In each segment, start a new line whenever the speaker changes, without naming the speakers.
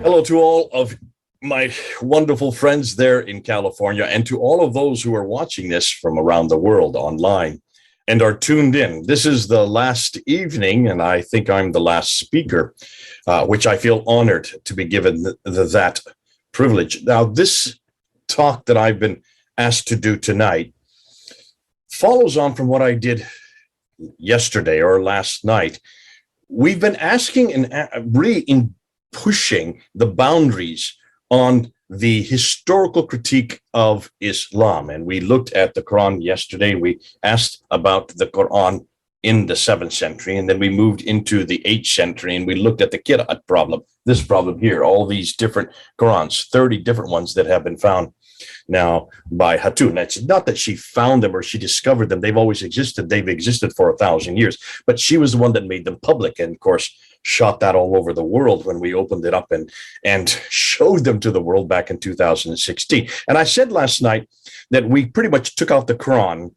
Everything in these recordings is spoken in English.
Hello to all of my wonderful friends there in California and to all of those who are watching this from around the world online and are tuned in. This is the last evening, and I think I'm the last speaker, which I feel honored to be given that privilege. Now, this talk that I've been asked to do tonight follows on from what I did yesterday or last night. We've been asking and really pushing the boundaries on the historical critique of Islam. And we looked at the Quran yesterday. We asked about the Quran in the 7th century, and then we moved into the 8th century, and we looked at the Qira'at problem, this problem here, all these different Qurans, 30 different ones that have been found now by Hatun. It's not that she found them or she discovered them. They've always existed. They've existed for 1,000 years, but she was the one that made them public, and of course, shot that all over the world when we opened it up and showed them to the world back in 2016. And I said last night that we pretty much took out the Quran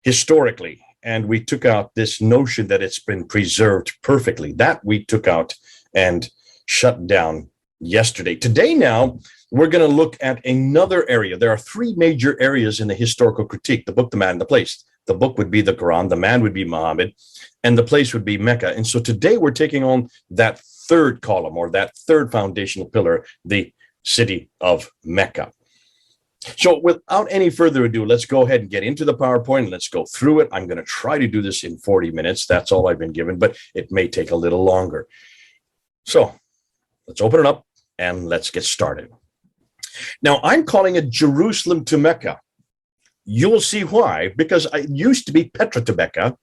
historically, and we took out this notion that it's been preserved perfectly. That we took out and shut down yesterday. Today now, we're going to look at another area. There are three major areas in the historical critique: the book, the man, and the place. The book would be the Quran, the man would be Muhammad, and the place would be Mecca. And so today we're taking on that third column, or that third foundational pillar, the city of Mecca. So without any further ado, let's go ahead and get into the PowerPoint and let's go through it. I'm going to try to do this in 40 minutes. That's all I've been given, but it may take a little longer. So let's open it up and let's get started. Now, I'm calling it Jerusalem to Mecca. You'll see why, because I used to be Petra to Mecca,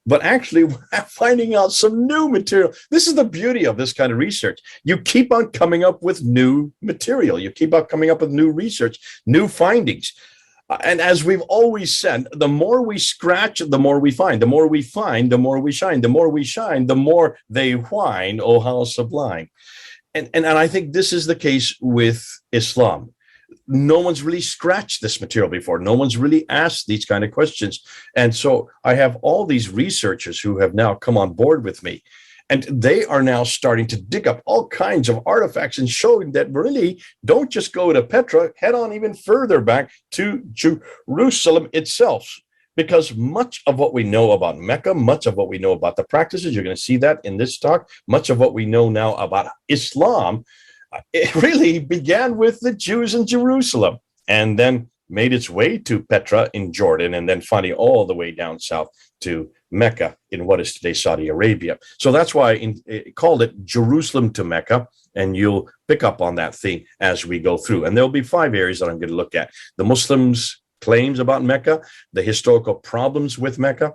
but actually we're finding out some new material. This is the beauty of this kind of research. You keep on coming up with new material. You keep on coming up with new research, new findings. And as we've always said, the more we scratch, the more we find. The more we find, the more we shine. The more we shine, the more they whine. Oh, how sublime. And I think this is the case with Islam. No one's really scratched this material before. No one's really asked these kind of questions. And so I have all these researchers who have now come on board with me, and they are now starting to dig up all kinds of artifacts and showing that really don't just go to Petra, head on even further back to Jerusalem itself. Because much of what we know about Mecca, much of what we know about the practices, you're going to see that in this talk, much of what we know now about Islam, it really began with the Jews in Jerusalem and then made its way to Petra in Jordan, and then finally all the way down south to Mecca in what is today Saudi Arabia. So that's why it called it Jerusalem to Mecca, and you'll pick up on that theme as we go through. And there'll be 5 areas that I'm going to look at: the Muslims' claims about Mecca, the historical problems with Mecca,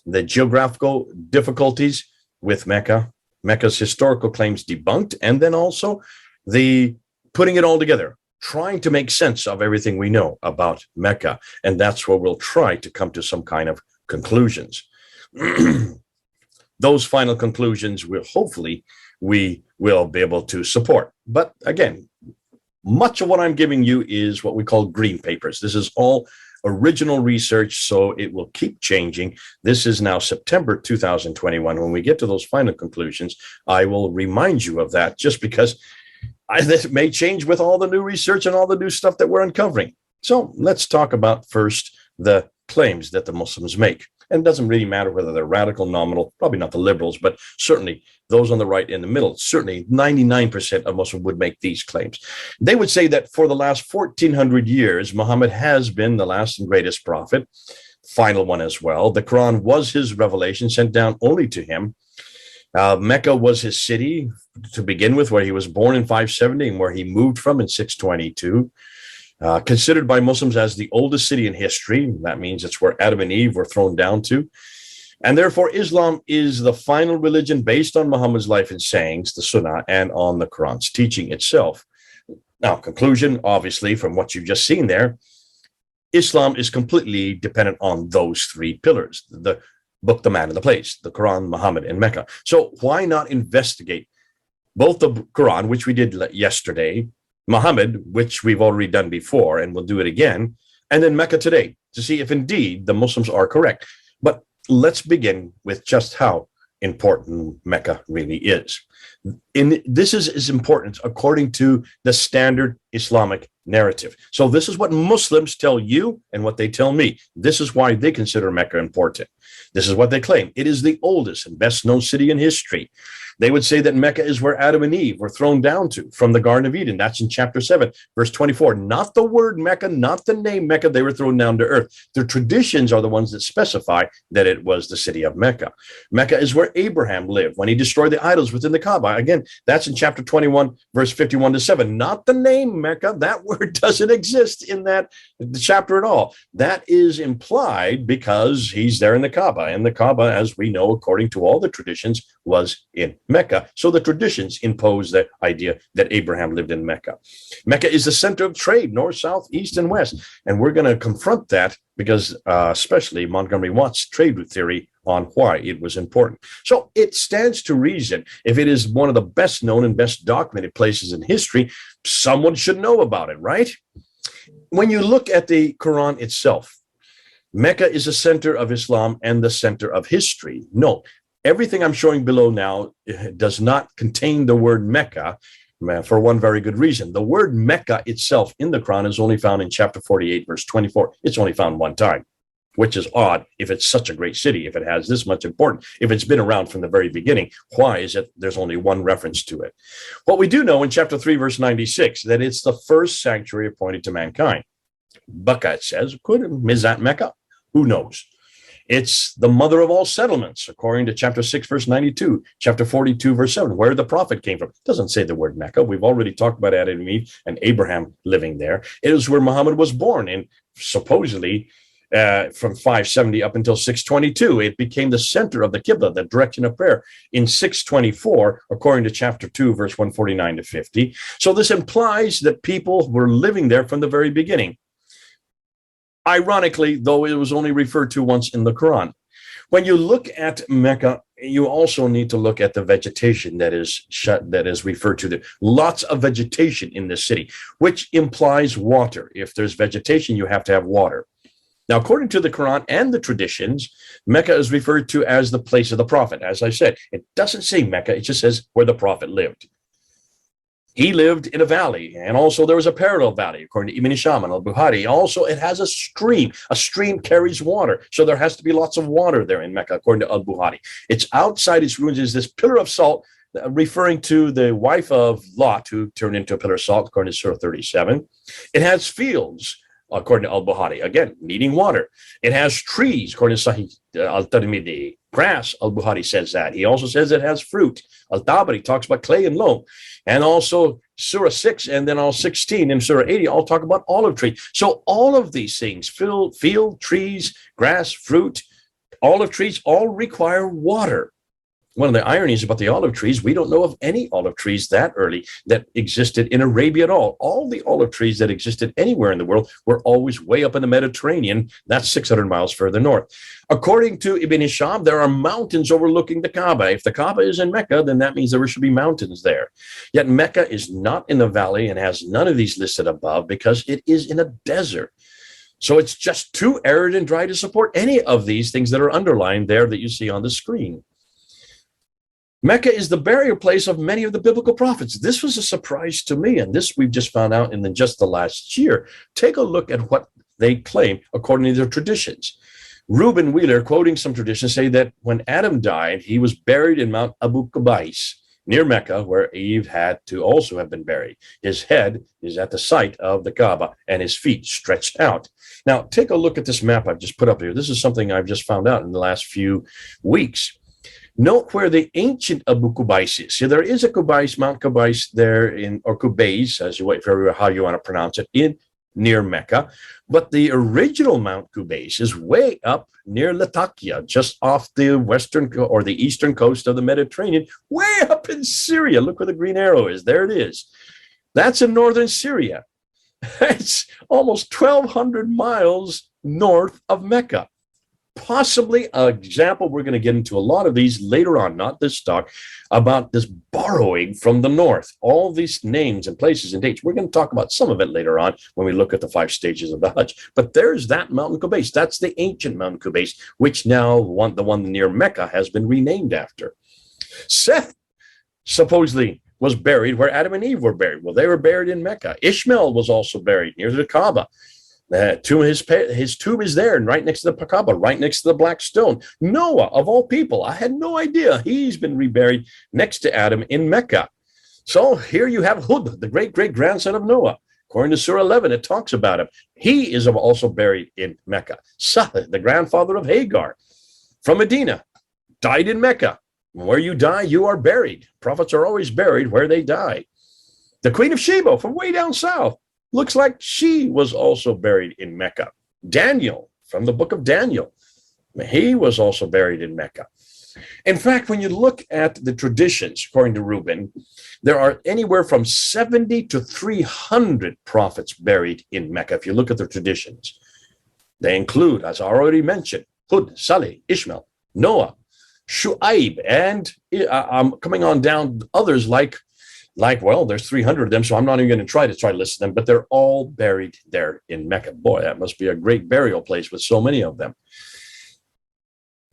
the geographical difficulties with Mecca, Mecca's historical claims debunked, and then also the putting it all together, trying to make sense of everything we know about Mecca. And that's where we'll try to come to some kind of conclusions. Those final conclusions will hopefully we will be able to support. But again, much of what I'm giving you is what we call green papers. This is all original research, so it will keep changing. This is now September 2021. When we get to those final conclusions, I will remind you of that, just because this may change with all the new research and all the new stuff that we're uncovering. So let's talk about first the claims that the Muslims make. And it doesn't really matter whether they're radical, nominal, probably not the liberals, but certainly those on the right in the middle. Certainly 99% of Muslims would make these claims. They would say that for the last 1400 years, Muhammad has been the last and greatest prophet, final one as well. The Quran was his revelation sent down only to him. Mecca was his city to begin with, where he was born in 570 and where he moved from in 622. Considered by Muslims as the oldest city in history. That means it's where Adam and Eve were thrown down to. And therefore, Islam is the final religion based on Muhammad's life and sayings, the Sunnah, and on the Quran's teaching itself. Now, conclusion, obviously, from what you've just seen there, Islam is completely dependent on those 3 pillars: the book, the man, and the place, the Quran, Muhammad, and Mecca. So why not investigate both the Quran, which we did yesterday, Muhammad, which we've already done before, and we'll do it again, and then Mecca today, to see if indeed the Muslims are correct. But let's begin with just how important Mecca really is. And this is important according to the standard Islamic narrative. So this is what Muslims tell you and what they tell me. This is why they consider Mecca important. This is what they claim. It is the oldest and best known city in history. They would say that Mecca is where Adam and Eve were thrown down to from the Garden of Eden. That's in chapter 7, verse 24. Not the word Mecca, not the name Mecca. They were thrown down to earth. The traditions are the ones that specify that it was the city of Mecca. Mecca is where Abraham lived when he destroyed the idols within the Kaaba. Again, that's in chapter 21, verse 51 to 7. Not the name Mecca. That word doesn't exist in that chapter at all. That is implied because he's there in the Kaaba. And the Kaaba, as we know, according to all the traditions, was in Mecca. So the traditions impose the idea that Abraham lived in Mecca. Mecca is the center of trade, north, south, east, and west. And we're going to confront that because especially Montgomery Watt's trade theory on why it was important. So it stands to reason, if it is one of the best known and best documented places in history, someone should know about it, right? When you look at the Quran itself, Mecca is the center of Islam and the center of history. No, everything I'm showing below now does not contain the word Mecca for one very good reason. The word Mecca itself in the Quran is only found in chapter 48, verse 24. It's only found one time, which is odd if it's such a great city, if it has this much importance, if it's been around from the very beginning. Why is it there's only one reference to it? What we do know in chapter 3, verse 96, that it's the first sanctuary appointed to mankind. Baka, it says, is that Mecca? Who knows? It's the mother of all settlements, according to chapter 6, verse 92, chapter 42, verse 7, where the prophet came from. It doesn't say the word Mecca. We've already talked about Adam and Eve and Abraham living there. It is where Muhammad was born, and supposedly from 570 up until 622, it became the center of the qibla, the direction of prayer, in 624, according to chapter 2, verse 149 to 50. So this implies that people were living there from the very beginning. Ironically, though, it was only referred to once in the Quran. When you look at Mecca, you also need to look at the vegetation that is referred to there. Lots of vegetation in the city, which implies water. If there's vegetation, you have to have water. Now, according to the Quran and the traditions, Mecca is referred to as the place of the prophet. As I said, it doesn't say Mecca, it just says where the prophet lived. He lived in a valley, and also there was a parallel valley, according to Ibn Hisham and al-Bukhari. Also, it has a stream. A stream carries water, so there has to be lots of water there in Mecca, according to al-Bukhari. It's outside its ruins is this pillar of salt, referring to the wife of Lot, who turned into a pillar of salt, according to Surah 37. It has fields, according to al-Bukhari, again, needing water. It has trees, according to Sahih al-Tirmidhi. Grass, al-Bukhari says that. He also says it has fruit. Al-Tabari talks about clay and loam. And also Surah 6 and then all 16 and Surah 80 all talk about olive trees. So all of these things, field, trees, grass, fruit, olive trees, all require water. One of the ironies about the olive trees, we don't know of any olive trees that early that existed in Arabia at all. All the olive trees that existed anywhere in the world were always way up in the Mediterranean. That's 600 miles further north. According to Ibn Hisham, there are mountains overlooking the Kaaba. If the Kaaba is in Mecca, then that means there should be mountains there. Yet Mecca is not in the valley and has none of these listed above because it is in a desert. So it's just too arid and dry to support any of these things that are underlined there that you see on the screen. Mecca is the burial place of many of the biblical prophets. This was a surprise to me, and this we've just found out in just the last year. Take a look at what they claim according to their traditions. Reuben Wheeler, quoting some traditions, say that when Adam died, he was buried in Mount Abu Qibais, near Mecca, where Eve had to also have been buried. His head is at the site of the Kaaba, and his feet stretched out. Now, take a look at this map I've just put up here. This is something I've just found out in the last few weeks. Note where the ancient Abu Qibais is. So there is a Qibais, Mount Qibais there or Qubais, how you want to pronounce it, near Mecca. But the original Mount Qubais is way up near Latakia, just off the western or the eastern coast of the Mediterranean, way up in Syria. Look where the green arrow is. There it is. That's in northern Syria. It's almost 1,200 miles north of Mecca. Possibly an example, we're going to get into a lot of these later on, not this talk, about this borrowing from the north. All these names and places and dates. We're going to talk about some of it later on when we look at the 5 stages of the Hajj. But there's that Mountain Qubais. That's the ancient Mountain Qubais, which now the one near Mecca has been renamed after. Seth supposedly was buried where Adam and Eve were buried. Well, they were buried in Mecca. Ishmael was also buried near the Kaaba. His tomb is there, and right next to the Kaaba, right next to the black stone. Noah, of all people, I had no idea he's been reburied next to Adam in Mecca. So here you have Hud, the great-great-grandson of Noah. According to Surah 11, it talks about him. He is also buried in Mecca. Salih, the grandfather of Hagar, from Medina, died in Mecca. Where you die, you are buried. Prophets are always buried where they die. The Queen of Sheba from way down south, looks like she was also buried in Mecca. Daniel from the book of Daniel, he was also buried in Mecca. In fact, when you look at the traditions, according to Reuben, there are anywhere from 70 to 300 prophets buried in Mecca. If you look at the traditions, they include, as I already mentioned, Hud, Saleh, Ishmael, Noah, Shu'aib, and I'm coming on down others like, well, there's 300 of them, so I'm not even going to try to list them, but they're all buried there in Mecca. Boy, that must be a great burial place with so many of them.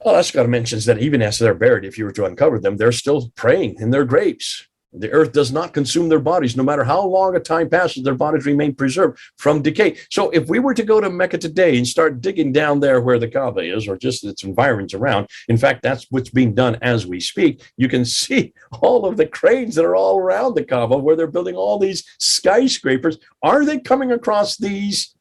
Well, that's got to mention is that even as they're buried, if you were to uncover them, they're still praying in their graves. The earth does not consume their bodies. No matter how long a time passes, their bodies remain preserved from decay. So if we were to go to Mecca today and start digging down there where the Kaaba is, or just its environs around, in fact, that's what's being done as we speak, you can see all of the cranes that are all around the Kaaba where they're building all these skyscrapers. Are they coming across these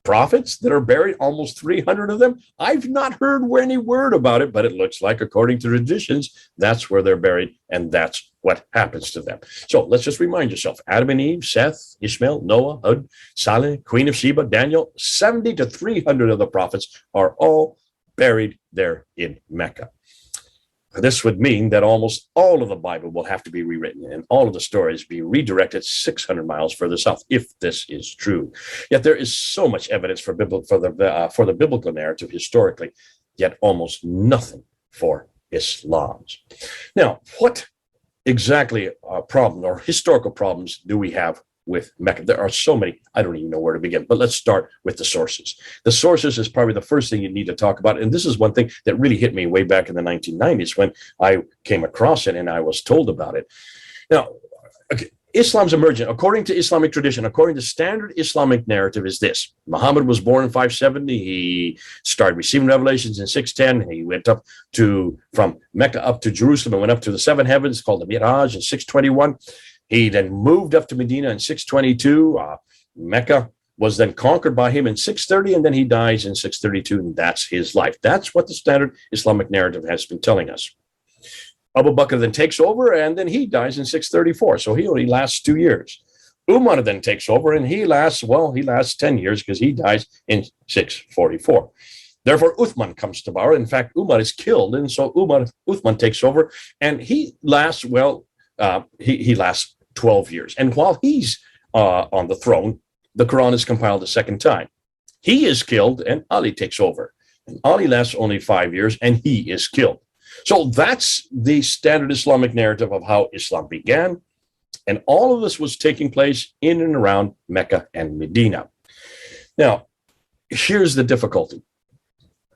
prophets that are buried, almost 300 of them? I've not heard any word about it, but it looks like, according to traditions, that's where they're buried, and that's what happens to them. So let's just remind yourself, Adam and Eve, Seth, Ishmael, Noah, Hud, Saleh, Queen of Sheba, Daniel, 70 to 300 of the prophets are all buried there in Mecca. This would mean that almost all of the Bible will have to be rewritten and all of the stories be redirected 600 miles further south, if this is true. Yet there is so much evidence for the biblical narrative historically, yet almost nothing for Islam's. Now, what exactly problem or historical problems do we have with Mecca? There are so many, I don't even know where to begin, but let's start with the sources. The sources is probably the first thing you need to talk about. And this is one thing that really hit me way back in the 1990s when I came across it and I was told about it. Now, Islam's emergence, according to Islamic tradition, according to standard Islamic narrative, is this. Muhammad was born in 570. He started receiving revelations in 610. He went up from Mecca up to Jerusalem and went up to the seven heavens called the Miraj in 621. He then moved up to Medina in 622. Mecca was then conquered by him in 630, and then he dies in 632, and that's his life. That's what the standard Islamic narrative has been telling us. Abu Bakr then takes over, and then he dies in 634, so he only lasts 2 years. Umar then takes over, and he lasts 10 years because he dies in 644. Therefore, Uthman comes to power. In fact, Umar is killed, and so Uthman takes over, and he lasts, he lasts 12 years. And while he's on the throne, the Quran is compiled a second time. He is killed, and Ali takes over. And Ali lasts only 5 years, and he is killed. So that's the standard Islamic narrative of how Islam began. And all of this was taking place in and around Mecca and Medina. Now, here's the difficulty.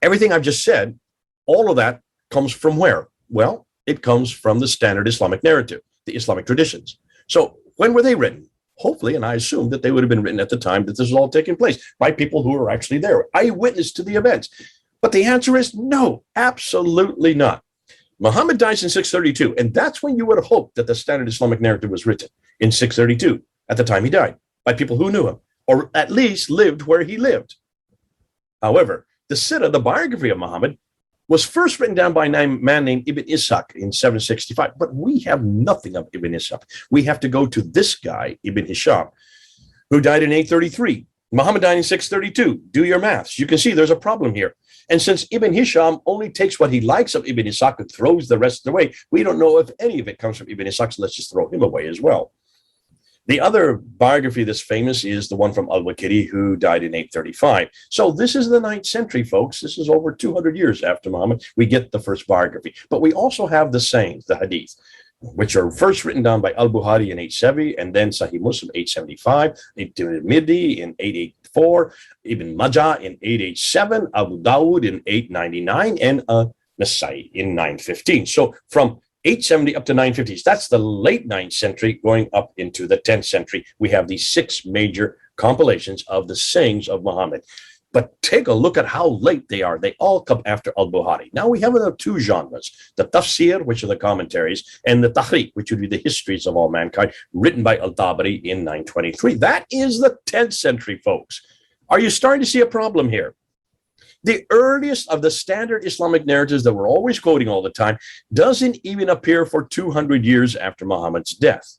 Everything I've just said, all of that comes from where? Well, it comes from the standard Islamic narrative, the Islamic traditions. So when were they written? Hopefully, and I assume that they would have been written at the time that this was all taking place by people who were actually there, eyewitness to the events. But the answer is no, absolutely not. Muhammad dies in 632, and that's when you would have hoped that the standard Islamic narrative was written, in 632, at the time he died, by people who knew him, or at least lived where he lived. However, the Sirah, the biography of Muhammad, was first written down by a man named Ibn Ishaq in 765, but we have nothing of Ibn Ishaq. We have to go to this guy, Ibn Hisham, who died in 833. Muhammad died in 632. Do your maths. You can see there's a problem here. And since Ibn Hisham only takes what he likes of Ibn Ishaq and throws the rest away, we don't know if any of it comes from Ibn Ishaq, so let's just throw him away as well. The other biography that's famous is the one from Al-Waqidi, who died in 835. So this is the 9th century, folks. This is over 200 years after Muhammad. We get the first biography. But we also have the sayings, the hadith, which are first written down by Al-Bukhari in 870, and then Sahih Muslim 875, Tirmidhi in 884, Ibn Majah in 887, Abu Dawud in 899, and Messiah in 915. So from 870 up to 950s, that's the late 9th century going up into the 10th century. We have these 6 major compilations of the sayings of Muhammad. But take a look at how late they are. They all come after al-Bukhari. Now we have another 2 genres, the tafsir, which are the commentaries, and the tahriq, which would be the histories of all mankind, written by al-Tabari in 923. That is the 10th century, folks. Are you starting to see a problem here? The earliest of the standard Islamic narratives that we're always quoting all the time doesn't even appear for 200 years after Muhammad's death.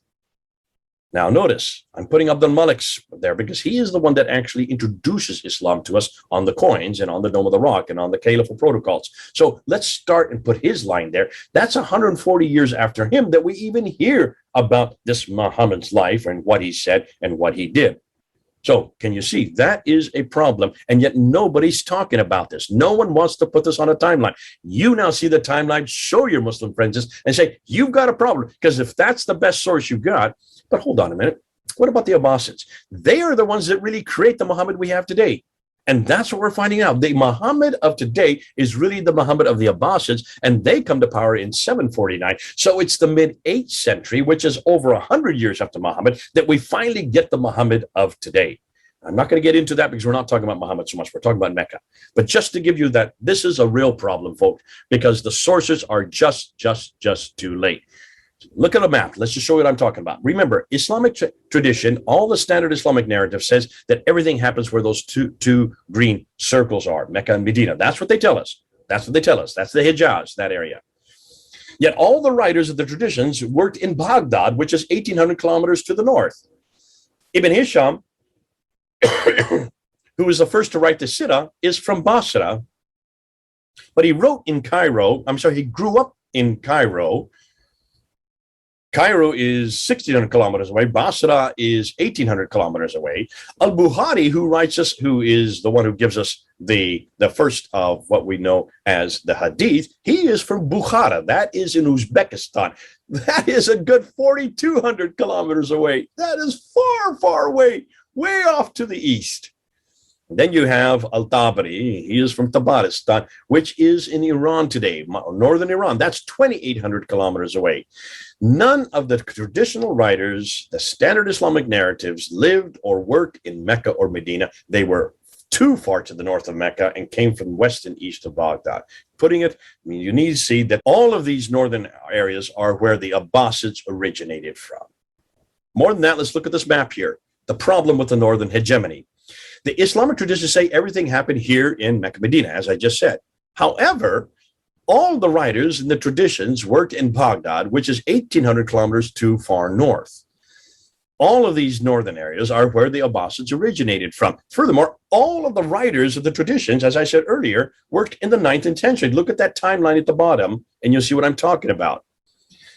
Now, notice, I'm putting Abdul Malik's there because he is the one that actually introduces Islam to us on the coins and on the Dome of the Rock and on the Caliphal protocols. So let's start and put his line there. That's 140 years after him that we even hear about this Muhammad's life and what he said and what he did. So can you see that is a problem? And yet nobody's talking about this. No one wants to put this on a timeline. You now see the timeline, show your Muslim friends and say, you've got a problem. Because if that's the best source you've got, but hold on a minute. What about the Abbasids? They are the ones that really create the Muhammad we have today. And that's what we're finding out. The Muhammad of today is really the Muhammad of the Abbasids, and they come to power in 749. So it's the mid-8th century, which is over 100 years after Muhammad, that we finally get the Muhammad of today. I'm not going to get into that because we're not talking about Muhammad so much. We're talking about Mecca. But just to give you that, this is a real problem, folks, because the sources are just too late. Look at a map. Let's just show you what I'm talking about. Remember, Islamic tradition, all the standard Islamic narrative says that everything happens where those two green circles are, Mecca and Medina. That's what they tell us. That's what they tell us. That's the Hijaz, that area. Yet all the writers of the traditions worked in Baghdad, which is 1,800 kilometers to the north. Ibn Hisham, who was the first to write the Sirah, is from Basra, but he wrote in Cairo. He grew up in Cairo. Cairo is 1,600 kilometers away. Basra is 1,800 kilometers away. Al-Bukhari, who writes us, who is the one who gives us the first of what we know as the Hadith, he is from Bukhara. That is in Uzbekistan. That is a good 4,200 kilometers away. That is far away, way off to the east. Then you have Al-Tabari. He is from Tabaristan, which is in Iran today, northern Iran. That's 2,800 kilometers away. None of the traditional writers, the standard Islamic narratives, lived or worked in Mecca or Medina. They were too far to the north of Mecca and came from west and east of Baghdad. Putting it, you need to see that all of these northern areas are where the Abbasids originated from. More than that, let's look at this map here. The problem with the northern hegemony. The Islamic traditions say everything happened here in Mecca, Medina, as I just said. However, all the writers in the traditions worked in Baghdad, which is 1,800 kilometers too far north. All of these northern areas are where the Abbasids originated from. Furthermore, all of the writers of the traditions, as I said earlier, worked in the 9th and 10th century. Look at that timeline at the bottom, and you'll see what I'm talking about.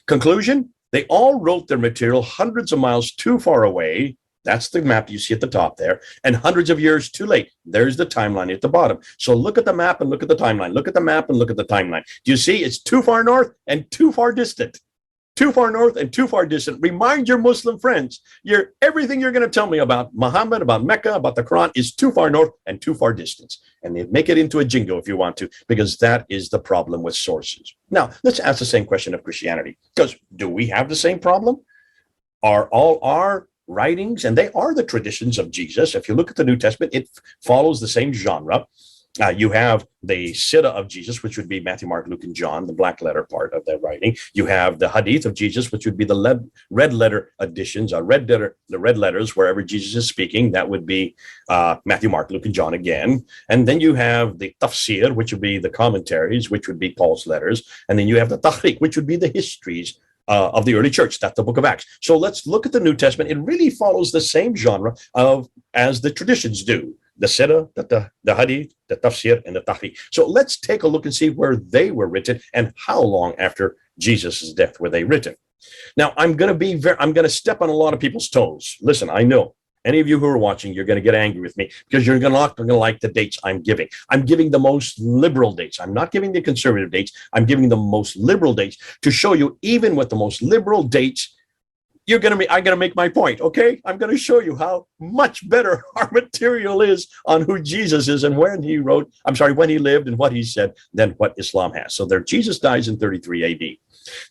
Conclusion, they all wrote their material hundreds of miles too far away. That's the map you see at the top there, and hundreds of years too late. There's the timeline at the bottom. So look at the map and look at the timeline. Look at the map and look at the timeline. Do you see it's too far north and too far distant? Too far north and too far distant. Remind your Muslim friends, everything you're going to tell me about Muhammad, about Mecca, about the Quran is too far north and too far distance. And they make it into a jingo if you want to, because that is the problem with sources. Now, let's ask the same question of Christianity, because do we have the same problem? Are all our writings, and they are the traditions of Jesus. If you look at the New Testament, it follows the same genre. You have the Sirah of Jesus, which would be Matthew, Mark, Luke, and John, the black letter part of that writing. You have the Hadith of Jesus, which would be the red letter editions, the red letters wherever Jesus is speaking. That would be Matthew, Mark, Luke, and John again. And then you have the Tafsir, which would be the commentaries, which would be Paul's letters. And then you have the Tahriq, which would be the histories of the early church. That's the book of Acts. So let's look at the New Testament. It really follows the same genre as the traditions do. The Sirah, the Hadith, the Tafsir, and the Tahriq. So let's take a look and see where they were written and how long after Jesus' death were they written. Now, I'm going to step on a lot of people's toes. Listen, I know any of you who are watching, you're going to get angry with me because you're not going to like the dates I'm giving. I'm giving the most liberal dates. I'm not giving the conservative dates. I'm giving the most liberal dates to show you even with the most liberal dates, I'm gonna make my point, okay? I'm gonna show you how much better our material is on who Jesus is and when he lived and what he said than what Islam has. So there, Jesus dies in 33 AD.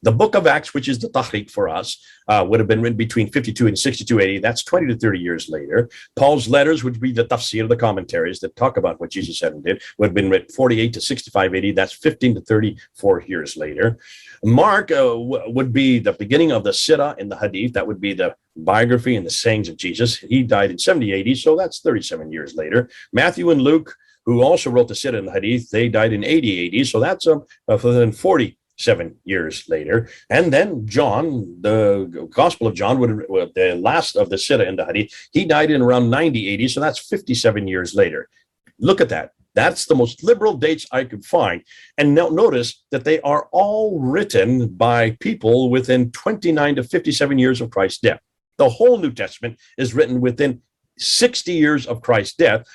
The book of Acts, which is the Tahriq for us, would have been written between 52 and 62 AD. That's 20 to 30 years later. Paul's letters, which would be the tafsir, the commentaries that talk about what Jesus said and did, would have been written 48 to 65 AD. That's 15 to 34 years later. Mark would be the beginning of the Sirah in the Hadith. That would be the biography and the sayings of Jesus. He died in 70 AD, so that's 37 years later. Matthew and Luke, who also wrote the Sirah and the Hadith, they died in 80 AD, so that's within 47 years later. And then John, the Gospel of John, the last of the Sirah and the Hadith, he died in around 90 AD, so that's 57 years later. Look at that. That's the most liberal dates I could find. And now notice that they are all written by people within 29 to 57 years of Christ's death. The whole New Testament is written within 60 years of Christ's death.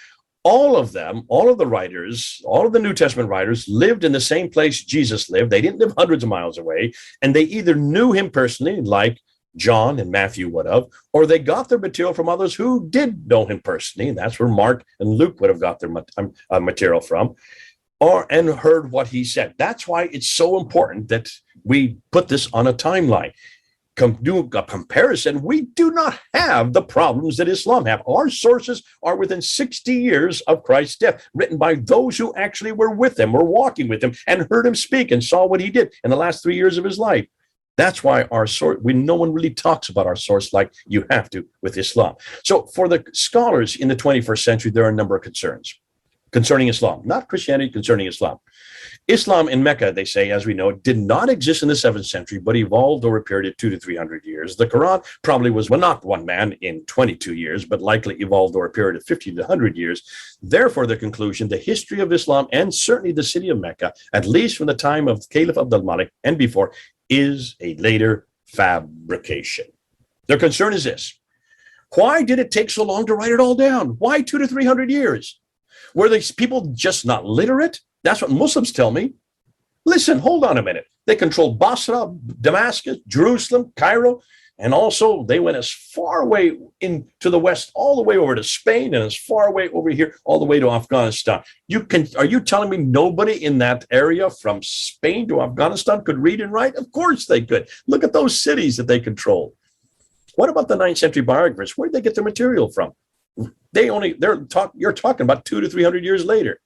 All of them, all of the writers, all of the New Testament writers lived in the same place Jesus lived. They didn't live hundreds of miles away. And they either knew him personally, like John and Matthew would have, or they got their material from others who did know him personally. And that's where Mark and Luke would have got their material from, and heard what he said. That's why it's so important that we put this on a timeline. Do a comparison. We do not have the problems that Islam have. Our sources are within 60 years of Christ's death, written by those who actually were with him, were walking with him, and heard him speak and saw what he did in the last 3 years of his life. That's why our source, no one really talks about our source like you have to with Islam. So for the scholars in the 21st century, there are a number of concerns concerning Islam, not Christianity, concerning Islam. Islam in Mecca, they say, as we know, did not exist in the 7th century, but evolved over a period of 200 to 300 years. The Quran probably was not one man in 22 years, but likely evolved over a period of 50 to 100 years. Therefore, the conclusion, the history of Islam, and certainly the city of Mecca, at least from the time of Caliph Abdul Malik and before, is a later fabrication. Their concern is this: why did it take so long to write it all down? Why 200 to 300 years? Were these people just not literate? That's what Muslims tell me. Listen, hold on a minute. They controlled Basra, Damascus, Jerusalem, Cairo, and also they went as far away into the west, all the way over to Spain, and as far away over here, all the way to Afghanistan. Are you telling me nobody in that area from Spain to Afghanistan could read and write? Of course they could. Look at those cities that they controlled. What about the 9th century biographers? Where did they get their material from? You're talking about 200 to 300 years later.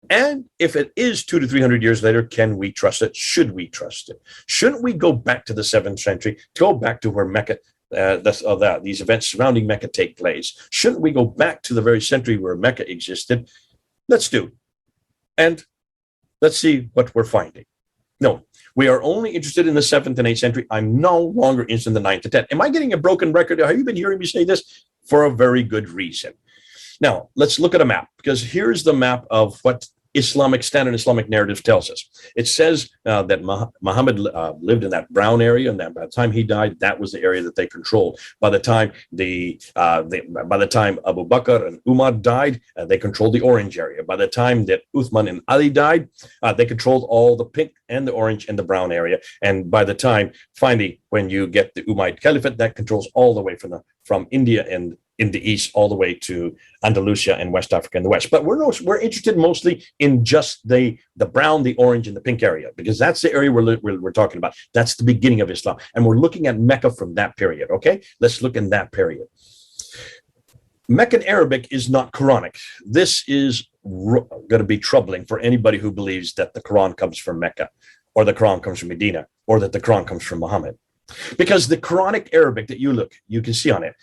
And if it is 200 to 300 years later, can we trust it? Should we trust it? Shouldn't we go back to the 7th century, go back to where Mecca, these events surrounding Mecca take place? Shouldn't we go back to the very century where Mecca existed? Let's do. And let's see what we're finding. No, we are only interested in the 7th and 8th century. I'm no longer interested in the 9th to 10th. Am I getting a broken record? Have you been hearing me say this? For a very good reason. Now, let's look at a map, because here's the map of what standard Islamic narrative tells us. It says that Muhammad lived in that brown area, and that by the time he died, that was the area that they controlled. By the time by the time Abu Bakr and Umar died, they controlled the orange area. By the time that Uthman and Ali died, they controlled all the pink and the orange and the brown area. And by the time, finally, when you get the Umayyad Caliphate, that controls all the way from India and in the east all the way to Andalusia and West Africa in the west. But we're interested mostly in just the brown, the orange, and the pink area, because that's the area we're talking about. That's the beginning of Islam. And we're looking at Mecca from that period, okay? Let's look in that period. Meccan Arabic is not Quranic. This is going to be troubling for anybody who believes that the Quran comes from Mecca, or the Quran comes from Medina, or that the Quran comes from Muhammad. Because the Quranic Arabic that you can see on it,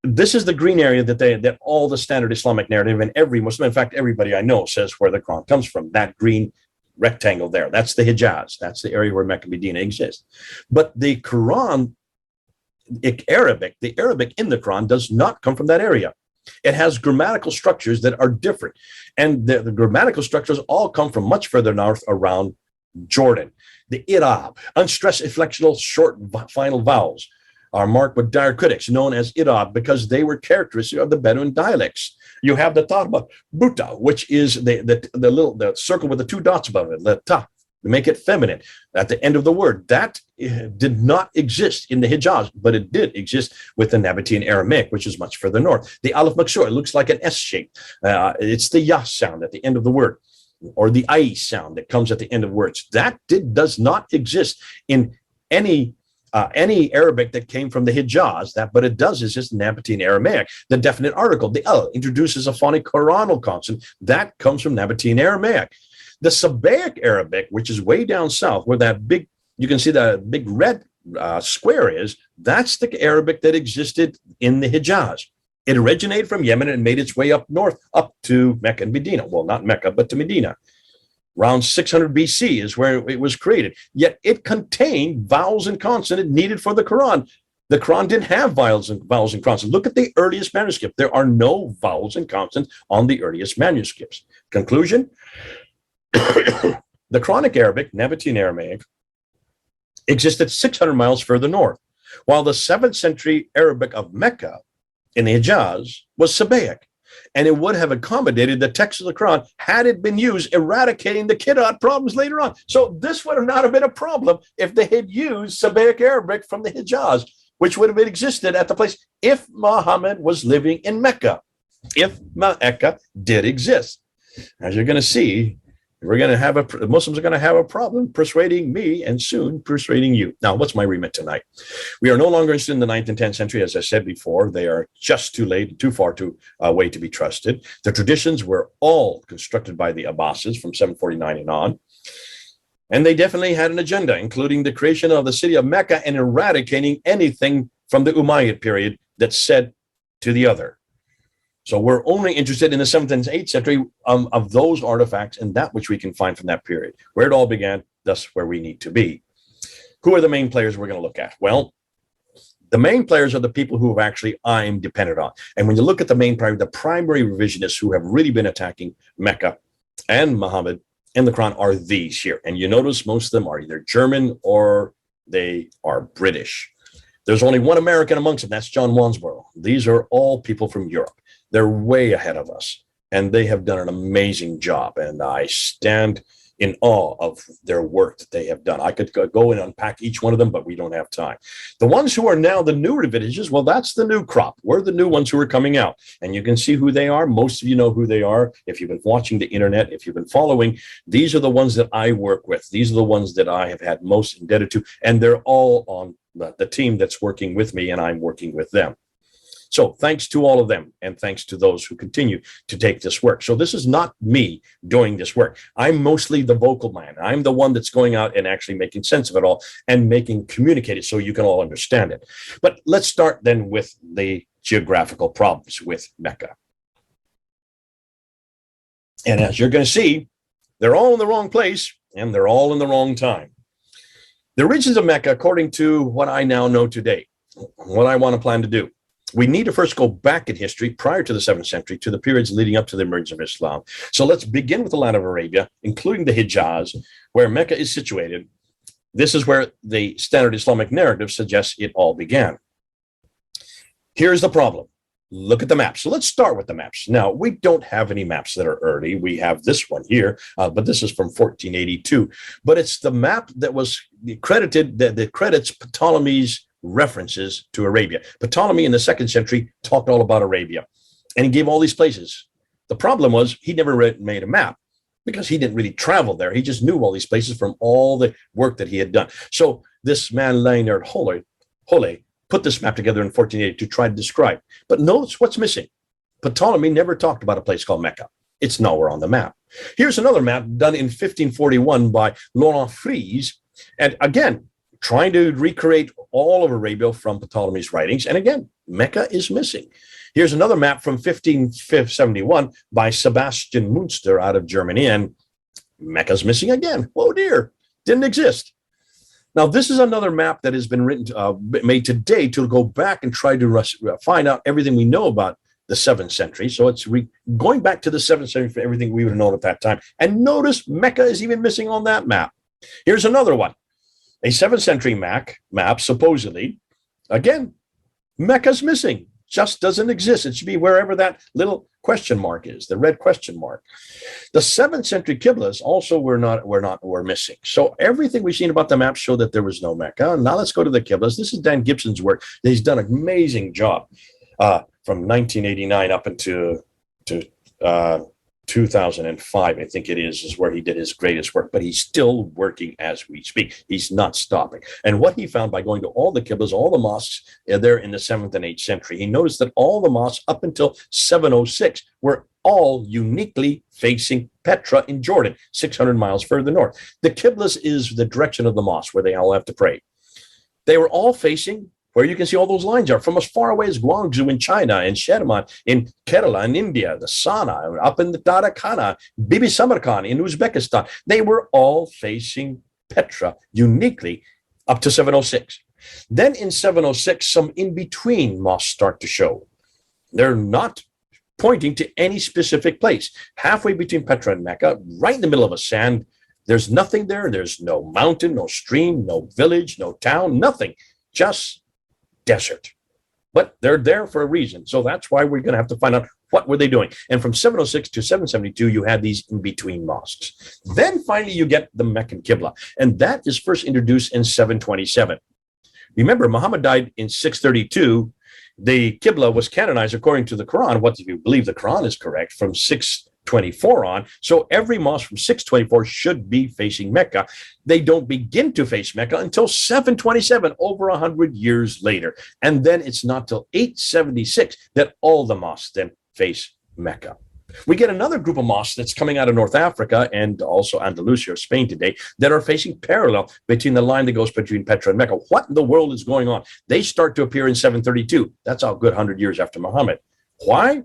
this is the green area that all the standard Islamic narrative and every Muslim, in fact, everybody I know says where the Quran comes from, that green rectangle there. That's the Hijaz. That's the area where Mecca and Medina exists. But the Quran, the Arabic in the Quran does not come from that area. It has grammatical structures that are different. And the grammatical structures all come from much further north around Jordan. The Irab, unstressed inflectional short final vowels, are marked with diacritics known as Irab because they were characteristic of the Bedouin dialects. You have the Tarba Buta, which is the circle with the two dots above it, the Ta. make it feminine at the end of the word. That did not exist in the Hijaz, but it did exist with the Nabatean Aramaic, which is much further north. The Aleph Maksur, it looks like an S shape. It's the Yah sound at the end of the word, or the I sound that comes at the end of words. That does not exist in any Arabic that came from the Hijaz, but it does exist in Nabatean Aramaic. The definite article, the L, introduces a phonic coronal consonant. That comes from Nabatean Aramaic. The Sabaic Arabic, which is way down south, where that big, you can see the big red square is, that's the Arabic that existed in the Hijaz. It originated from Yemen and made its way up north, up to Mecca and Medina. Well, not Mecca, but to Medina. Around 600 BC is where it was created. Yet it contained vowels and consonants needed for the Quran. The Quran didn't have vowels and consonants. Look at the earliest manuscript. There are no vowels and consonants on the earliest manuscripts. Conclusion? The Quranic Arabic, Nabatean Aramaic, existed 600 miles further north, while the 7th century Arabic of Mecca in the Hijaz was Sabaic, and it would have accommodated the text of the Quran had it been used, eradicating the Qiraat problems later on. So this would have not have been a problem if they had used Sabaic Arabic from the Hijaz, which would have existed at the place if Muhammad was living in Mecca, if Mecca did exist. As you're going to see, the Muslims are going to have a problem persuading me and soon persuading you. Now, what's my remit tonight? We are no longer interested in the 9th and 10th century. As I said before, they are just too late, too far away to be trusted. The traditions were all constructed by the Abbasids from 749 and on. And they definitely had an agenda, including the creation of the city of Mecca and eradicating anything from the Umayyad period that said to the other. So we're only interested in the 7th and 8th century of those artifacts and that which we can find from that period, where it all began, thus where we need to be. Who are the main players we're going to look at? Well, the main players are the people who have actually I'm dependent on. And when you look at the main player, the primary revisionists who have really been attacking Mecca and Muhammad and the Quran are these here. And you notice most of them are either German or they are British. There's only one American amongst them. That's John Wansborough. These are all people from Europe. They're way ahead of us, and they have done an amazing job. And I stand in awe of their work that they have done. I could go and unpack each one of them, but we don't have time. The ones who are now the new revisions, well, that's the new crop. We're the new ones who are coming out, and you can see who they are. Most of you know who they are. If you've been watching the internet, if you've been following, these are the ones that I work with. These are the ones that I have had most indebted to, and they're all on the team that's working with me, and I'm working with them. So thanks to all of them, and thanks to those who continue to take this work. So this is not me doing this work. I'm mostly the vocal man. I'm the one that's going out and actually making sense of it all and communicate it so you can all understand it. But let's start then with the geographical problems with Mecca. And as you're going to see, they're all in the wrong place and they're all in the wrong time. The origins of Mecca, according to what I now know today, what I want to plan to do, we need to first go back in history prior to the 7th century to the periods leading up to the emergence of Islam. So let's begin with the land of Arabia, including the Hijaz, where Mecca is situated. This is where the standard Islamic narrative suggests it all began. Here's the problem. Look at the maps. So let's start with the maps. Now, we don't have any maps that are early. We have this one here, but this is from 1482. But it's the map that was credited, that credits Ptolemy's references to Arabia. Ptolemy in the 2nd century talked all about Arabia, and he gave all these places. The problem was he never made a map because he didn't really travel there. He just knew all these places from all the work that he had done. So this man, Leonard Holle, put this map together in 1480 to try to describe. But notice what's missing. Ptolemy never talked about a place called Mecca. It's nowhere on the map. Here's another map done in 1541 by Laurent Fries. And again, trying to recreate all of Arabia from Ptolemy's writings. And again, Mecca is missing. Here's another map from 1571 by Sebastian Münster out of Germany, and Mecca's missing again. Oh dear, didn't exist. Now, this is another map that has been made today to go back and try to find out everything we know about the 7th century. So it's going back to the 7th century for everything we would have known at that time. And notice Mecca is even missing on that map. Here's another one. A 7th century map, supposedly. Again, Mecca's missing. just doesn't exist. It should be wherever that little question mark is, the red question mark. The 7th century qiblas also were missing. So everything we've seen about the map showed that there was no Mecca. Now let's go to the qiblas. This is Dan Gibson's work. He's done an amazing job from 1989 up into 2005, I think it is where he did his greatest work, but he's still working as we speak. He's not stopping. And what he found by going to all the qiblas, all the mosques there in the 7th and 8th century, he noticed that all the mosques up until 706 were all uniquely facing Petra in Jordan, 600 miles further north. The qiblas is the direction of the mosque where they all have to pray. They were all facing where you can see all those lines are, from as far away as Guangzhou in China, and Sherman in Kerala in India, the Sana, up in the Tarakhana, Bibi Samarkand in Uzbekistan. They were all facing Petra uniquely up to 706. Then in 706, some in-between mosques start to show. They're not pointing to any specific place. Halfway between Petra and Mecca, right in the middle of a sand, there's nothing there. There's no mountain, no stream, no village, no town, nothing. Just desert. But they're there for a reason. So that's why we're going to have to find out what were they doing. And from 706 to 772, you had these in-between mosques. Then finally, you get the Meccan qibla. And that is first introduced in 727. Remember, Muhammad died in 632. The qibla was canonized according to the Quran. What if you believe the Quran is correct? From 624 on. So every mosque from 624 should be facing Mecca. They don't begin to face Mecca until 727, over 100 years later. And then it's not till 876 that all the mosques then face Mecca. We get another group of mosques that's coming out of North Africa and also Andalusia, Spain today, that are facing parallel between the line that goes between Petra and Mecca. What in the world is going on? They start to appear in 732. That's a good 100 years after Muhammad. Why?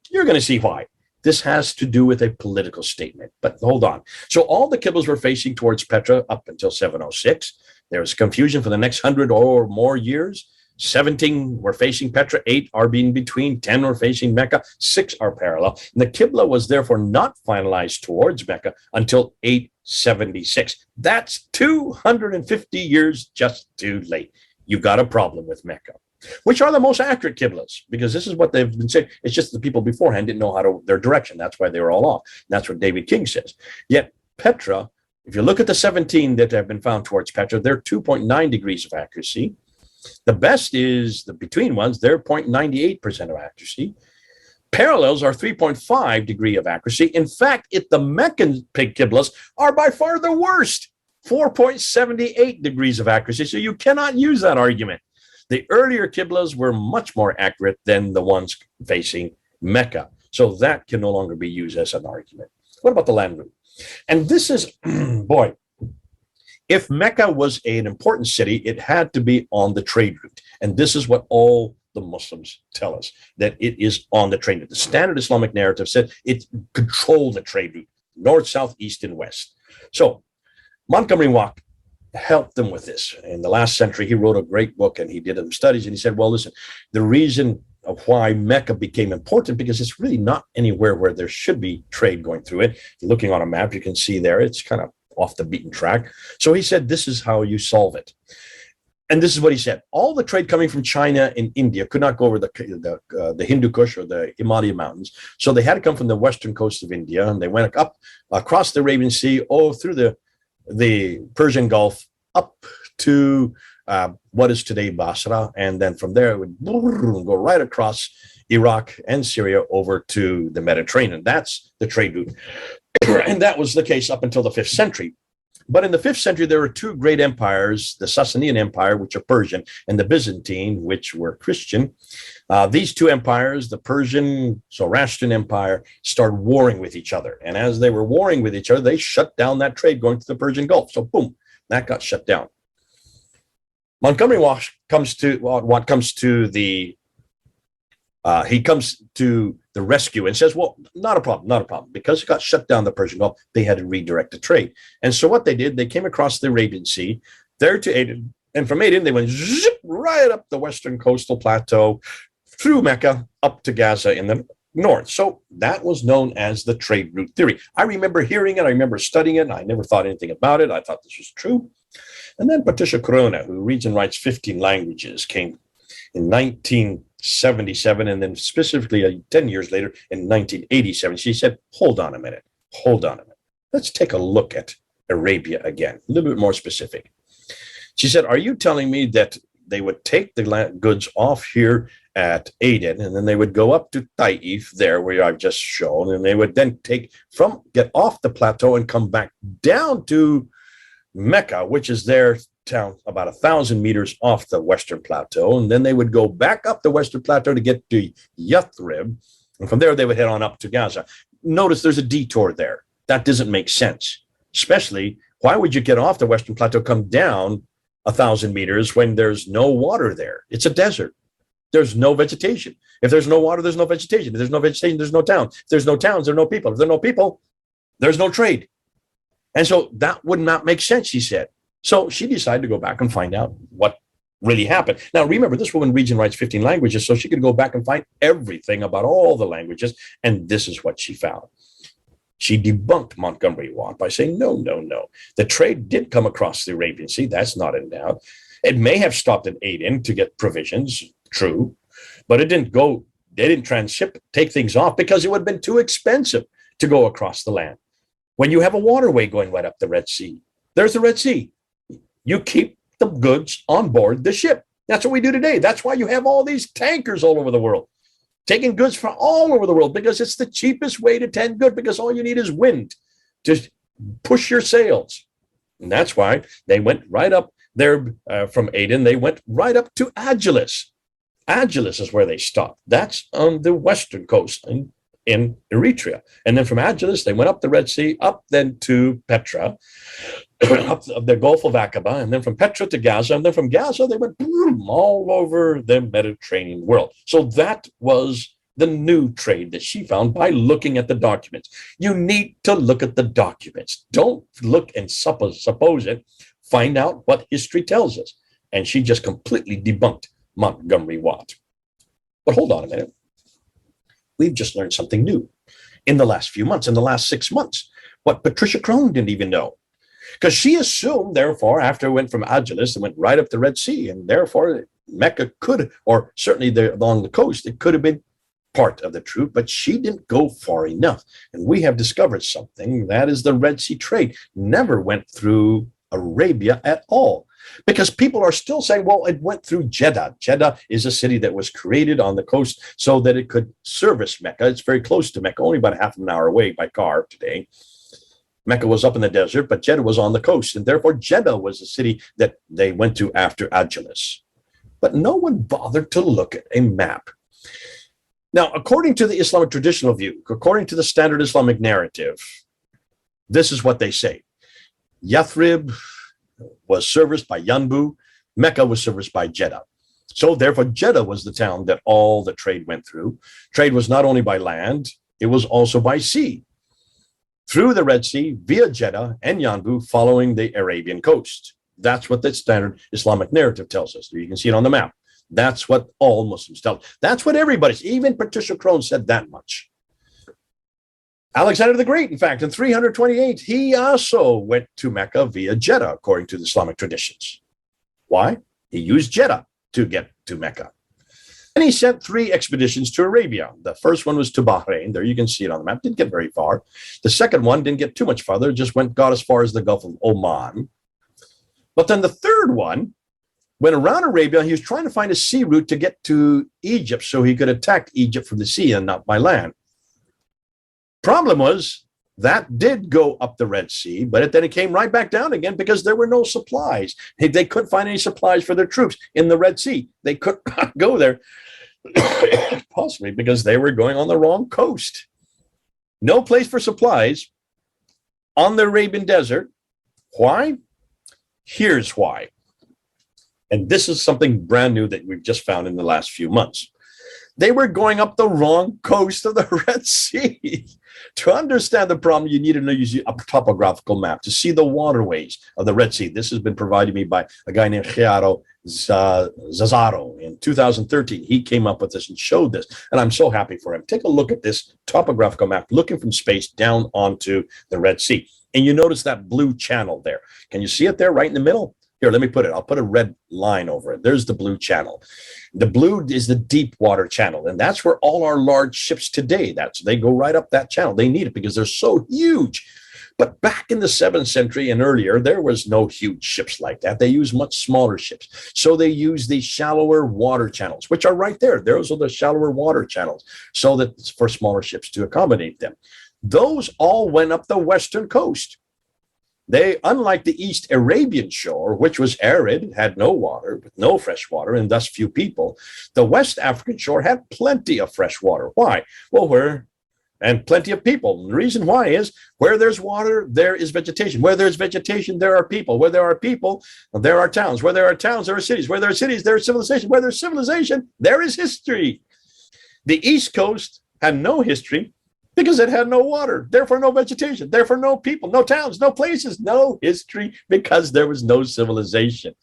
You're going to see why. This has to do with a political statement, but hold on. So all the qiblas were facing towards Petra up until 706. There was confusion for the next 100 or more years. 17 were facing Petra, 8 are in between, 10 were facing Mecca, 6 are parallel. And the qibla was therefore not finalized towards Mecca until 876. That's 250 years just too late. You've got a problem with Mecca. Which are the most accurate qiblas? Because this is what they've been saying. It's just the people beforehand didn't know their direction. That's why they were all off. That's what David King says. Yet Petra, if you look at the 17 that have been found towards Petra, they're 2.9 degrees of accuracy. The best is the between ones. They're 0.98% of accuracy. Parallels are 3.5 degree of accuracy. In fact, the Meccan qiblas are by far the worst, 4.78 degrees of accuracy. So you cannot use that argument. The earlier qiblas were much more accurate than the ones facing Mecca. So that can no longer be used as an argument. What about the land route? And this is, boy, if Mecca was an important city, it had to be on the trade route. And this is what all the Muslims tell us, that it is on the trade route. The standard Islamic narrative said it controlled the trade route, north, south, east, and west. So Montgomery Watt helped them with this. In the last century, he wrote a great book and he did some studies, and he said, well, listen, the reason of why Mecca became important, because it's really not anywhere where there should be trade going through it. If you're looking on a map, you can see there, it's kind of off the beaten track. So he said, this is how you solve it. And this is what he said. All the trade coming from China and India could not go over the Hindu Kush or the Himalaya Mountains. So they had to come from the western coast of India, and they went up across the Arabian Sea, through the Persian Gulf, up to what is today Basra. And then from there, it would go right across Iraq and Syria over to the Mediterranean. That's the trade route. And that was the case up until the 5th century. But in the 5th century, there were two great empires, the Sasanian Empire, which are Persian, and the Byzantine, which were Christian. These two empires, the Persian, Zoroastrian Empire, started warring with each other. And as they were warring with each other, they shut down that trade going to the Persian Gulf. So boom, that got shut down. Montgomery Watt comes to the rescue and says, well, not a problem. Because it got shut down the Persian Gulf, they had to redirect the trade. And so what they did, they came across the Arabian Sea, there to Aden, and from Aden, they went zip right up the western coastal plateau, through Mecca, up to Gaza in the north. So that was known as the trade route theory. I remember hearing it, I remember studying it, and I never thought anything about it. I thought this was true. And then Patricia Corona, who reads and writes 15 languages, came in 1977, and then specifically 10 years later in 1987, she said, hold on a minute. Let's take a look at Arabia again, a little bit more specific. She said, are you telling me that they would take the goods off here at Aden, and then they would go up to Taif there where I've just shown, and they would then get off the plateau and come back down to Mecca, which is their town about 1,000 meters off the Western Plateau, and then they would go back up the Western Plateau to get to Yathrib, and from there they would head on up to Gaza. Notice there's a detour there. That doesn't make sense. Especially, why would you get off the Western Plateau, come down 1,000 meters when there's no water there? It's a desert. There's no vegetation. If there's no water, there's no vegetation. If there's no vegetation, there's no town. If there's no towns, there are no people. If there are no people, there's no trade. And so that would not make sense, she said. So she decided to go back and find out what really happened. Now, remember, this woman reads and writes 15 languages, so she could go back and find everything about all the languages, and this is what she found. She debunked Montgomery Watt by saying, no. The trade did come across the Arabian Sea. That's not in doubt. It may have stopped at Aden to get provisions, true, but it didn't go, they didn't transship, take things off because it would have been too expensive to go across the land. When you have a waterway going right up the Red Sea, there's the Red Sea. You keep the goods on board the ship. That's what we do today. That's why you have all these tankers all over the world, taking goods from all over the world, because it's the cheapest way to tend goods, because all you need is wind to push your sails. And that's why they went right up there from Aden. They went right up to Agilis. Agilis is where they stopped. That's on the western coast in Eritrea. And then from Agilis, they went up the Red Sea, up then to Petra, up the Gulf of Aqaba, and then from Petra to Gaza, and then from Gaza, they went all over the Mediterranean world. So that was the new trade that she found by looking at the documents. You need to look at the documents. Don't look and suppose it. Find out what history tells us. And she just completely debunked Montgomery Watt. But hold on a minute. We've just learned something new in the last few months, in the last 6 months, what Patricia Crone didn't even know. Because she assumed, therefore, after it went from Agilis, it went right up the Red Sea, and therefore Mecca could, or certainly along the coast, it could have been part of the truth, but she didn't go far enough. And we have discovered something, that is the Red Sea trade never went through Arabia at all. Because people are still saying, well, it went through Jeddah. Jeddah is a city that was created on the coast so that it could service Mecca. It's very close to Mecca, only about half an hour away by car today. Mecca was up in the desert, but Jeddah was on the coast, and therefore Jeddah was the city that they went to after Agilis. But no one bothered to look at a map. Now, according to the Islamic traditional view, according to the standard Islamic narrative, this is what they say. Yathrib was serviced by Yanbu. Mecca was serviced by Jeddah. So therefore, Jeddah was the town that all the trade went through. Trade was not only by land, it was also by sea, through the Red Sea, via Jeddah and Yanbu, following the Arabian coast. That's what the standard Islamic narrative tells us. You can see it on the map. That's what all Muslims tell us. That's what everybody's, even Patricia Crone said that much. Alexander the Great, in fact, in 328, he also went to Mecca via Jeddah, according to the Islamic traditions. Why? He used Jeddah to get to Mecca. And he sent 3 expeditions to Arabia. The first one was to Bahrain. There you can see it on the map. Didn't get very far. The second one didn't get too much farther. Just got as far as the Gulf of Oman. But then the third one went around Arabia. He was trying to find a sea route to get to Egypt so he could attack Egypt from the sea and not by land. Problem was, that did go up the Red Sea, but then it came right back down again because there were no supplies. They couldn't find any supplies for their troops in the Red Sea. They couldn't go there, possibly because they were going on the wrong coast. No place for supplies on the Arabian desert. Why? Here's why. And this is something brand new that we've just found in the last few months. They were going up the wrong coast of the Red Sea. To understand the problem, you need to use a topographical map to see the waterways of the Red Sea. This has been provided to me by a guy named Chiaro Zazzaro in 2013. He came up with this and showed this, and I'm so happy for him. Take a look at this topographical map, looking from space down onto the Red Sea. And you notice that blue channel there. Can you see it there right in the middle? Here, let me put it. I'll put a red line over it. There's the blue channel. The blue is the deep water channel, and that's where all our large ships today, they go right up that channel. They need it because they're so huge. But back in the 7th century and earlier, there was no huge ships like that. They used much smaller ships. So they used these shallower water channels, which are right there. Those are the shallower water channels, so that for smaller ships to accommodate them. Those all went up the western coast. They, unlike the East Arabian shore, which was arid, had no water, with no fresh water, and thus few people, the West African shore had plenty of fresh water. Why? Well, and plenty of people. The reason why is where there's water, there is vegetation. Where there's vegetation, there are people. Where there are people, there are towns. Where there are towns, there are cities. Where there are cities, there is civilization. Where there's civilization, there is history. The East Coast had no history because it had no water, therefore no vegetation, therefore no people, no towns, no places, no history, because there was no civilization.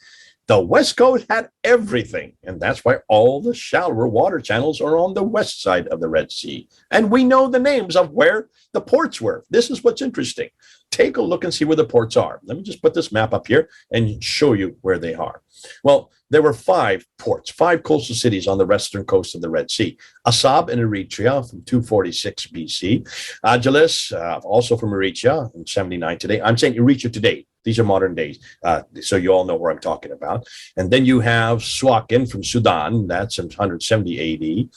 The West Coast had everything, and that's why all the shallower water channels are on the west side of the Red Sea. And we know the names of where the ports were. This is what's interesting. Take a look and see where the ports are. Let me just put this map up here and show you where they are. Well, there were 5 ports, 5 coastal cities on the western coast of the Red Sea. Asab in Eritrea from 246 BC. Agilis, also from Eritrea in 79 today. I'm saying Eritrea today. These are modern days, so you all know where I'm talking about. And then you have Suakin from Sudan, that's in 170 AD.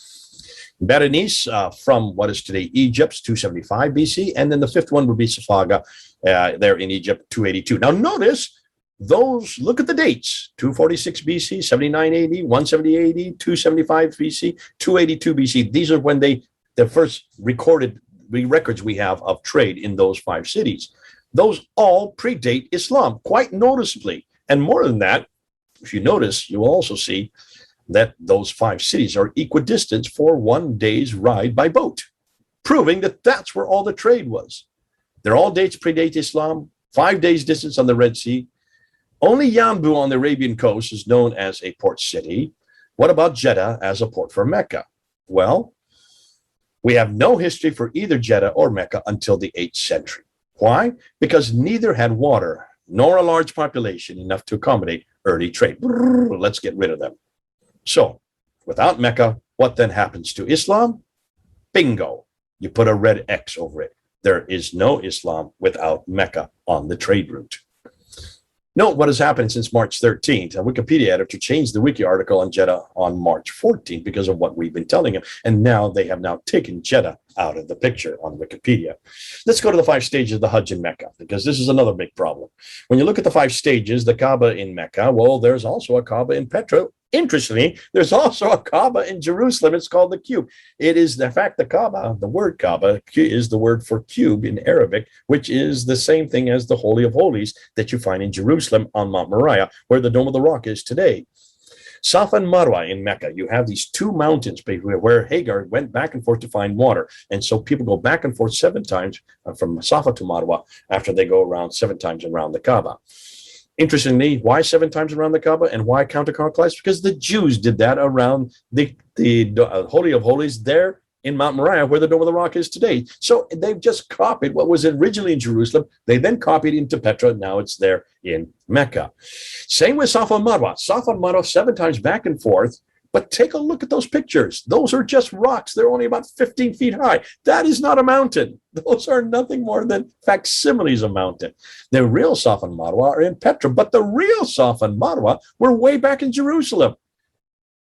Berenice from what is today Egypt, 275 BC. And then the 5th one would be Safaga there in Egypt, 282. Now notice those, look at the dates, 246 BC, 79 AD, 170 AD, 275 BC, 282 BC. These are when the first recorded records we have of trade in those 5 cities. Those all predate Islam quite noticeably. And more than that, if you notice, you will also see that those 5 cities are equidistant for 1 day's ride by boat, proving that that's where all the trade was. They're all dates predate Islam, 5 days distance on the Red Sea. Only Yambu on the Arabian coast is known as a port city. What about Jeddah as a port for Mecca? Well, we have no history for either Jeddah or Mecca until the 8th century. Why? Because neither had water nor a large population enough to accommodate early trade. Let's get rid of them. So, without Mecca, what then happens to Islam? Bingo. You put a red X over it. There is no Islam without Mecca on the trade route. Note what has happened since March 13th. A Wikipedia editor changed the wiki article on Jeddah on March 14th because of what we've been telling him. And now they have now taken Jeddah out of the picture on Wikipedia. Let's go to the 5 stages of the Hajj in Mecca, because this is another big problem. When you look at the 5 stages, the Kaaba in Mecca, well, there's also a Kaaba in Petra. Interestingly, there's also a Kaaba in Jerusalem. It's called the Cube. It is, in fact, the Kaaba, the word Kaaba is the word for cube in Arabic, which is the same thing as the Holy of Holies that you find in Jerusalem on Mount Moriah, where the Dome of the Rock is today. Safa and Marwa in Mecca, you have these 2 mountains where Hagar went back and forth to find water. And so people go back and forth 7 times from Safa to Marwa after they go around 7 times around the Kaaba. Interestingly, why 7 times around the Kaaba and why counterclockwise? Because the Jews did that around the Holy of Holies there in Mount Moriah, where the Dome of the Rock is today. So they've just copied what was originally in Jerusalem. They then copied into Petra. Now it's there in Mecca. Same with Safa and Marwa. Safa and Marwa 7 times back and forth. But take a look at those pictures. Those are just rocks. They're only about 15 feet high. That is not a mountain. Those are nothing more than facsimiles of mountain. The real Safa and Marwa are in Petra, but the real Safa and Marwa were way back in Jerusalem.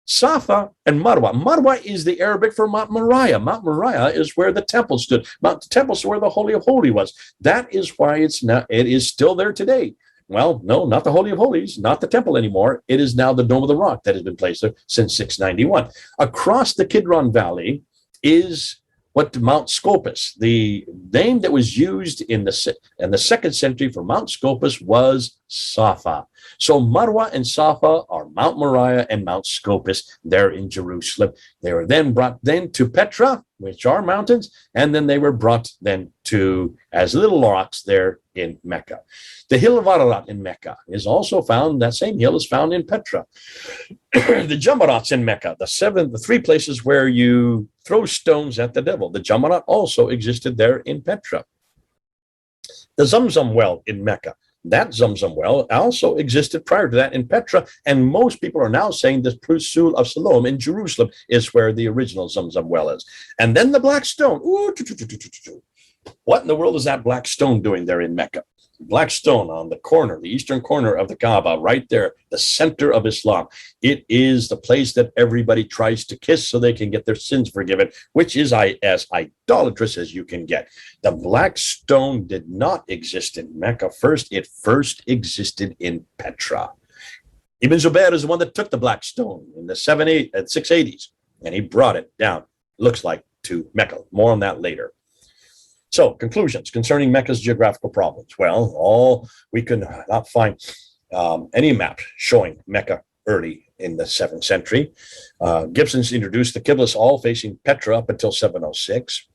Safa and Marwa. Marwa is the Arabic for Mount Moriah. Mount Moriah is where the temple stood. The temple is where the Holy of Holies was. That is why it is still there today. Well, no, not the Holy of Holies, not the temple anymore. It is now the Dome of the Rock that has been placed there since 691. Across the Kidron Valley is what Mount Scopus. The name that was used in the 2nd century for Mount Scopus was Safa. So Marwa and Safa are Mount Moriah and Mount Scopus there in Jerusalem. They were then brought to Petra, which are mountains, and then they were brought then to as little rocks there in Mecca. The hill of Ararat in Mecca is also found, that same hill is found in Petra. The Jamarats in Mecca, the 3 places where you throw stones at the devil. The Jamarat also existed there in Petra. The Zamzam well in Mecca. That Zamzam well also existed prior to that in Petra, and most people are now saying the Prusul of Siloam in Jerusalem is where the original Zamzam well is. And then the black stone. Ooh, what in the world is that black stone doing there in Mecca? Black stone on the corner, the eastern corner of the Kaaba, right there, the center of Islam. It is the place that everybody tries to kiss so they can get their sins forgiven, which is as idolatrous as you can get. The black stone did not exist in Mecca first. It first existed in Petra. Ibn Zubair is the one that took the black stone in the 680s, and he brought it down, looks like, to Mecca. More on that later. So, conclusions concerning Mecca's geographical problems. Well, we could not find any map showing Mecca early in the 7th century. Gibson's introduced the qiblis all facing Petra up until 706.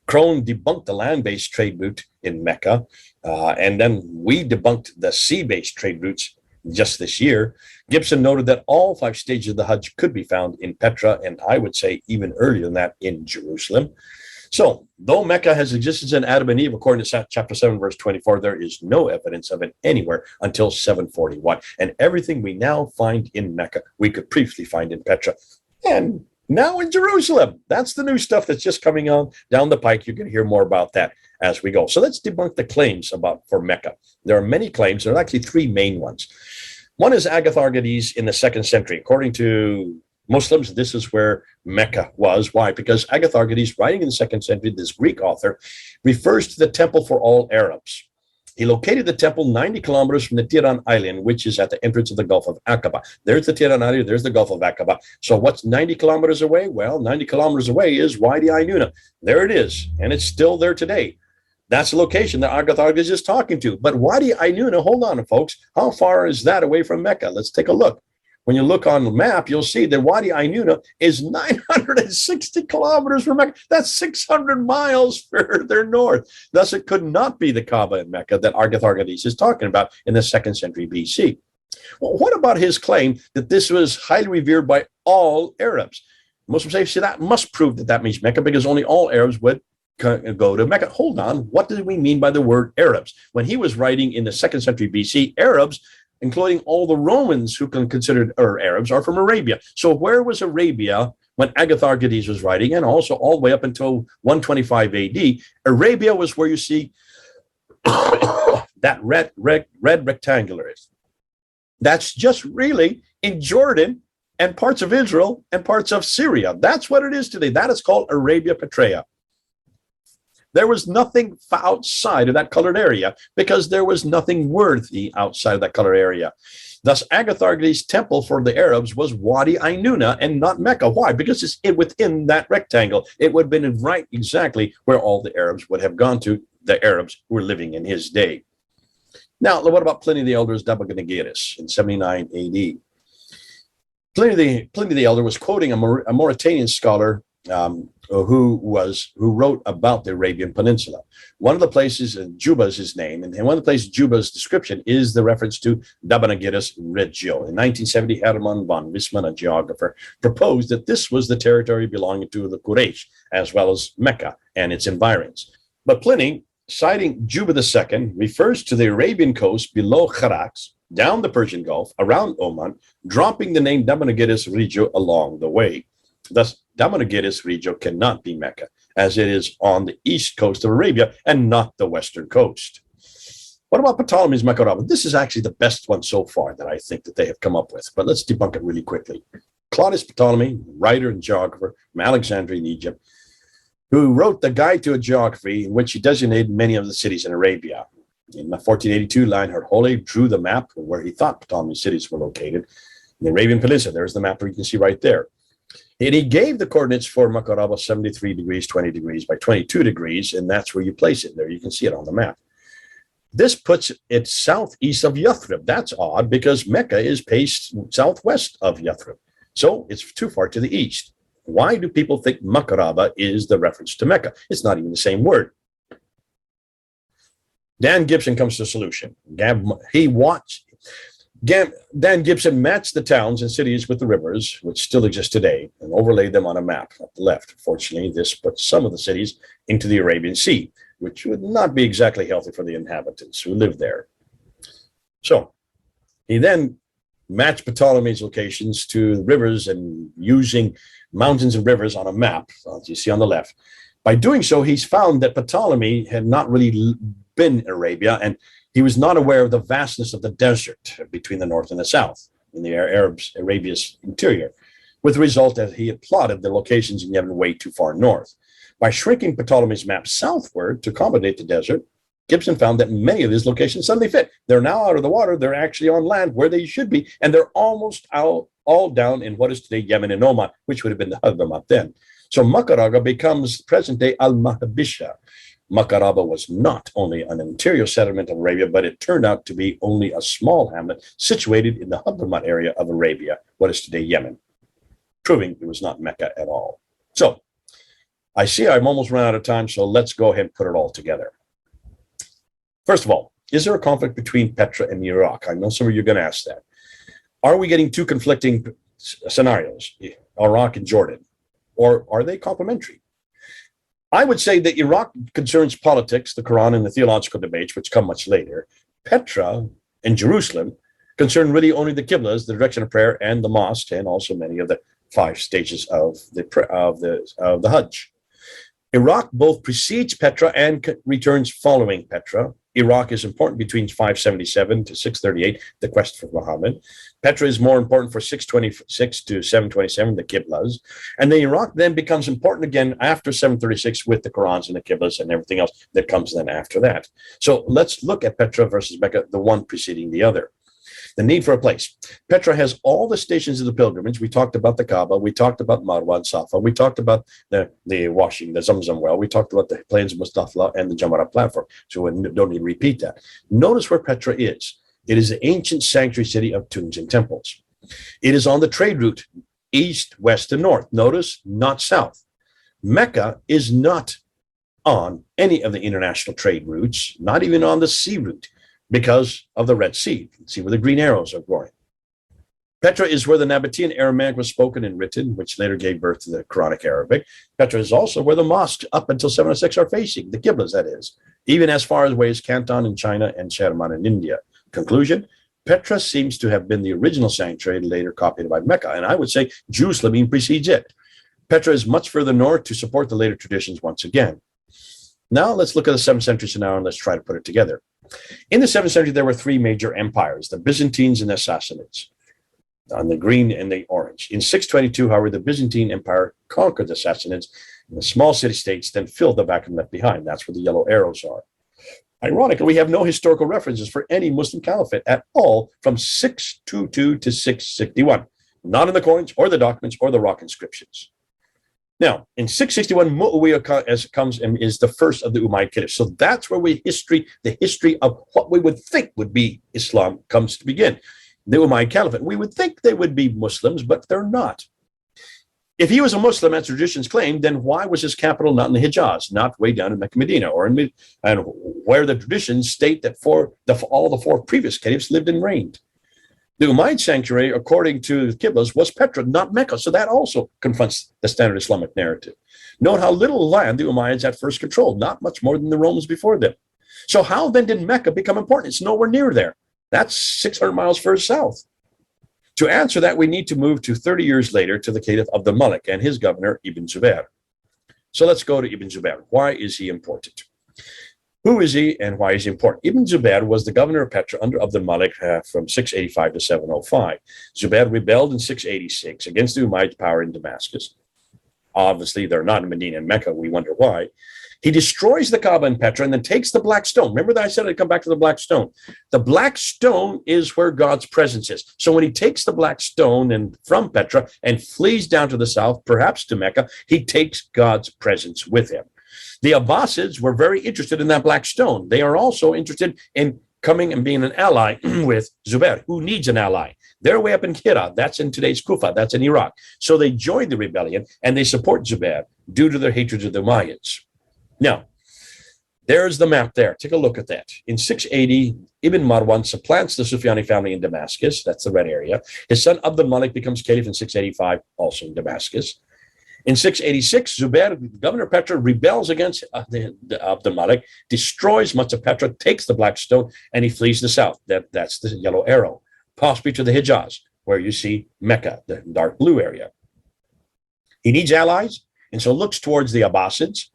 Crone debunked the land-based trade route in Mecca, and then we debunked the sea-based trade routes just this year. Gibson noted that all 5 stages of the Hajj could be found in Petra, and I would say even earlier than that in Jerusalem. So, though Mecca has existed since Adam and Eve, according to chapter 7, verse 24, there is no evidence of it anywhere until 741. And everything we now find in Mecca, we could previously find in Petra. And now in Jerusalem. That's the new stuff that's just coming on down the pike. You can hear more about that as we go. So let's debunk the claims for Mecca. There are many claims. There are actually 3 main ones. One is Agatharchides in the 2nd century. According to Muslims, this is where Mecca was. Why? Because Agatharchides, writing in the 2nd century, this Greek author, refers to the temple for all Arabs. He located the temple 90 kilometers from the Tiran Island, which is at the entrance of the Gulf of Aqaba. There's the Tiran Island, there's the Gulf of Aqaba. So what's 90 kilometers away? Well, 90 kilometers away is Wadi Ainuna. There it is, and it's still there today. That's the location that Agatharchides is talking to. But Wadi Ainuna, hold on, folks, how far is that away from Mecca? Let's take a look. When you look on the map, you'll see that Wadi Ainuna is 960 kilometers from Mecca. That's 600 miles further north. Thus, it could not be the Kaaba in Mecca that Agatharchides is talking about in the 2nd century BC. Well, what about his claim that this was highly revered by all Arabs? Muslims say, that must prove that means Mecca, because only all Arabs would go to Mecca. Hold on. What do we mean by the word Arabs? When he was writing in the 2nd century BC, Arabs, including all the Romans who can consider Arabs, are from Arabia. So where was Arabia when Agatharchides was writing, and also all the way up until 125 AD? Arabia was where you see that red rectangular is. That's just really in Jordan and parts of Israel and parts of Syria. That's what it is today. That is called Arabia Petraea. There was nothing outside of that colored area because there was nothing worthy outside of that colored area. Thus, Agatharchides' temple for the Arabs was Wadi Ainuna and not Mecca. Why? Because it's within that rectangle. It would have been right exactly where all the Arabs would have gone to, the Arabs who were living in his day. Now, what about Pliny the Elder's Dabaganagiris in 79 AD? Pliny the Elder was quoting a Mauritanian scholar who wrote about the Arabian Peninsula. One of the places, Juba is his name, and one of the places Juba's description is the reference to Dabanagiris Regio. In 1970, Hermann von Wissmann, a geographer, proposed that this was the territory belonging to the Quraysh, as well as Mecca and its environs. But Pliny, citing Juba II, refers to the Arabian coast below Kharax, down the Persian Gulf, around Oman, dropping the name Dabanagiris Regio along the way. Thus, Dabanagiris Regio cannot be Mecca, as it is on the east coast of Arabia and not the western coast. What about Ptolemy's Mecca? This is actually the best one so far that I think that they have come up with, but let's debunk it really quickly. Claudius Ptolemy, writer and geographer from Alexandria in Egypt, who wrote the Guide to a Geography, in which he designated many of the cities in Arabia. In 1482, Lionheart Holle drew the map where he thought Ptolemy's cities were located. In the Arabian Peninsula, there's the map where you can see right there. And he gave the coordinates for Makaraba 73 degrees, 20 degrees by 22 degrees, and that's where you place it. There you can see it on the map. This puts it southeast of Yathrib. That's odd because Mecca is placed southwest of Yathrib. So it's too far to the east. Why do people think Makaraba is the reference to Mecca? It's not even the same word. Dan Gibson comes to a solution. Dan Gibson matched the towns and cities with the rivers, which still exist today, and overlaid them on a map at the left. Fortunately, this puts some of the cities into the Arabian Sea, which would not be exactly healthy for the inhabitants who live there. So he then matched Ptolemy's locations to rivers and using mountains and rivers on a map, as you see on the left. By doing so, he's found that Ptolemy had not really been in Arabia, and he was not aware of the vastness of the desert between the north and the south in the Arabia's interior, with the result that he had plotted the locations in Yemen way too far north. By shrinking Ptolemy's map southward to accommodate the desert, Gibson found that many of his locations suddenly fit. They're now out of the water, they're actually on land where they should be, and they're almost all down in what is today Yemen and Oman, which would have been the Hadramaut then. So Makaraba becomes present-day Al-Mahabisha. Makaraba was not only an interior settlement of Arabia, but it turned out to be only a small hamlet situated in the Hadramaut area of Arabia, what is today Yemen, proving it was not Mecca at all. So I see I'm almost run out of time, so let's go ahead and put it all together. First of all, is there a conflict between Petra and Iraq? I know some of you are going to ask that. Are we getting two conflicting scenarios, Iraq and Jordan, or are they complementary? I would say that Iraq concerns politics, the Quran, and the theological debates, which come much later. Petra and Jerusalem concern really only the qiblas, the direction of prayer, and the mosque, and also many of the 5 stages of the Hajj. Iraq both precedes Petra and returns following Petra. Iraq is important between 577 to 638, the quest for Muhammad. Petra is more important for 626 to 727, the qiblas. And then Iraq then becomes important again after 736 with the Qurans and the qiblas and everything else that comes then after that. So let's look at Petra versus Mecca, the one preceding the other. The need for a place. Petra has all the stations of the pilgrimage. We talked about the Kaaba. We talked about Marwa and Safa. We talked about the washing, the Zamzam well. We talked about the plains of Mustafa and the Jamarat platform. So we don't need to repeat that. Notice where Petra is. It is the ancient sanctuary city of tombs and temples. It is on the trade route, east, west, and north. Notice, not south. Mecca is not on any of the international trade routes, not even on the sea route, because of the Red Sea. You can see where the green arrows are going. Petra is where the Nabatean Aramaic was spoken and written, which later gave birth to the Quranic Arabic. Petra is also where the mosques up until 706 are facing, the qiblas, that is, even as far away as Canton in China and Shahriman in India. Conclusion, Petra seems to have been the original sanctuary, later copied by Mecca, and I would say Jerusalem even precedes it. Petra is much further north to support the later traditions once again. Now let's look at the 7th century scenario and let's try to put it together. In the 7th century, there were 3 major empires, the Byzantines and the Sassanids, on the green and the orange. In 622, however, the Byzantine Empire conquered the Sassanids, and the small city-states then filled the vacuum left behind. That's where the yellow arrows are. Ironically, we have no historical references for any Muslim caliphate at all from 622 to 661, not in the coins or the documents or the rock inscriptions. Now, in 661, Muawiyah comes and is the first of the Umayyad caliphs. So that's where the history of what we would think would be Islam comes to begin. The Umayyad Caliphate. We would think they would be Muslims, but they're not. If he was a Muslim, as traditions claim, then why was his capital not in the Hijaz, not way down in Mecca Medina, or in and where the traditions state that all the 4 previous caliphs lived and reigned? The Umayyad sanctuary, according to the qiblas, was Petra, not Mecca. So that also confronts the standard Islamic narrative. Note how little land the Umayyads at first controlled, not much more than the Romans before them. So how then did Mecca become important? It's nowhere near there. That's 600 miles further south. To answer that, we need to move to 30 years later to the Caliph Abdul Malik and his governor, Ibn Zubair. So let's go to Ibn Zubair. Why is he important? Who is he and why is he important? Ibn Zubair was the governor of Petra under Abdul Malik from 685 to 705. Zubair rebelled in 686 against the Umayyad power in Damascus. Obviously, they're not in Medina and Mecca. We wonder why. He destroys the Kaaba in Petra and then takes the black stone. Remember that I said I'd come back to the black stone. The black stone is where God's presence is. So when he takes the black stone and from Petra and flees down to the south, perhaps to Mecca, he takes God's presence with him. The Abbasids were very interested in that black stone. They are also interested in coming and being an ally with Zubair, who needs an ally. They're way up in Hira. That's in today's Kufa. That's in Iraq. So they join the rebellion and they support Zubair due to their hatred of the Umayyads. Now, there's the map there. Take a look at that. In 680, Ibn Marwan supplants the Sufyani family in Damascus. That's the red area. His son Abdul Malik becomes caliph in 685, also in Damascus. In 686, Zubair, Governor Petra, rebels against Abdul Malik, destroys much of Petra, takes the black stone, and he flees to the south. That's the yellow arrow, possibly to the Hijaz, where you see Mecca, the dark blue area. He needs allies, and so looks towards the Abbasids,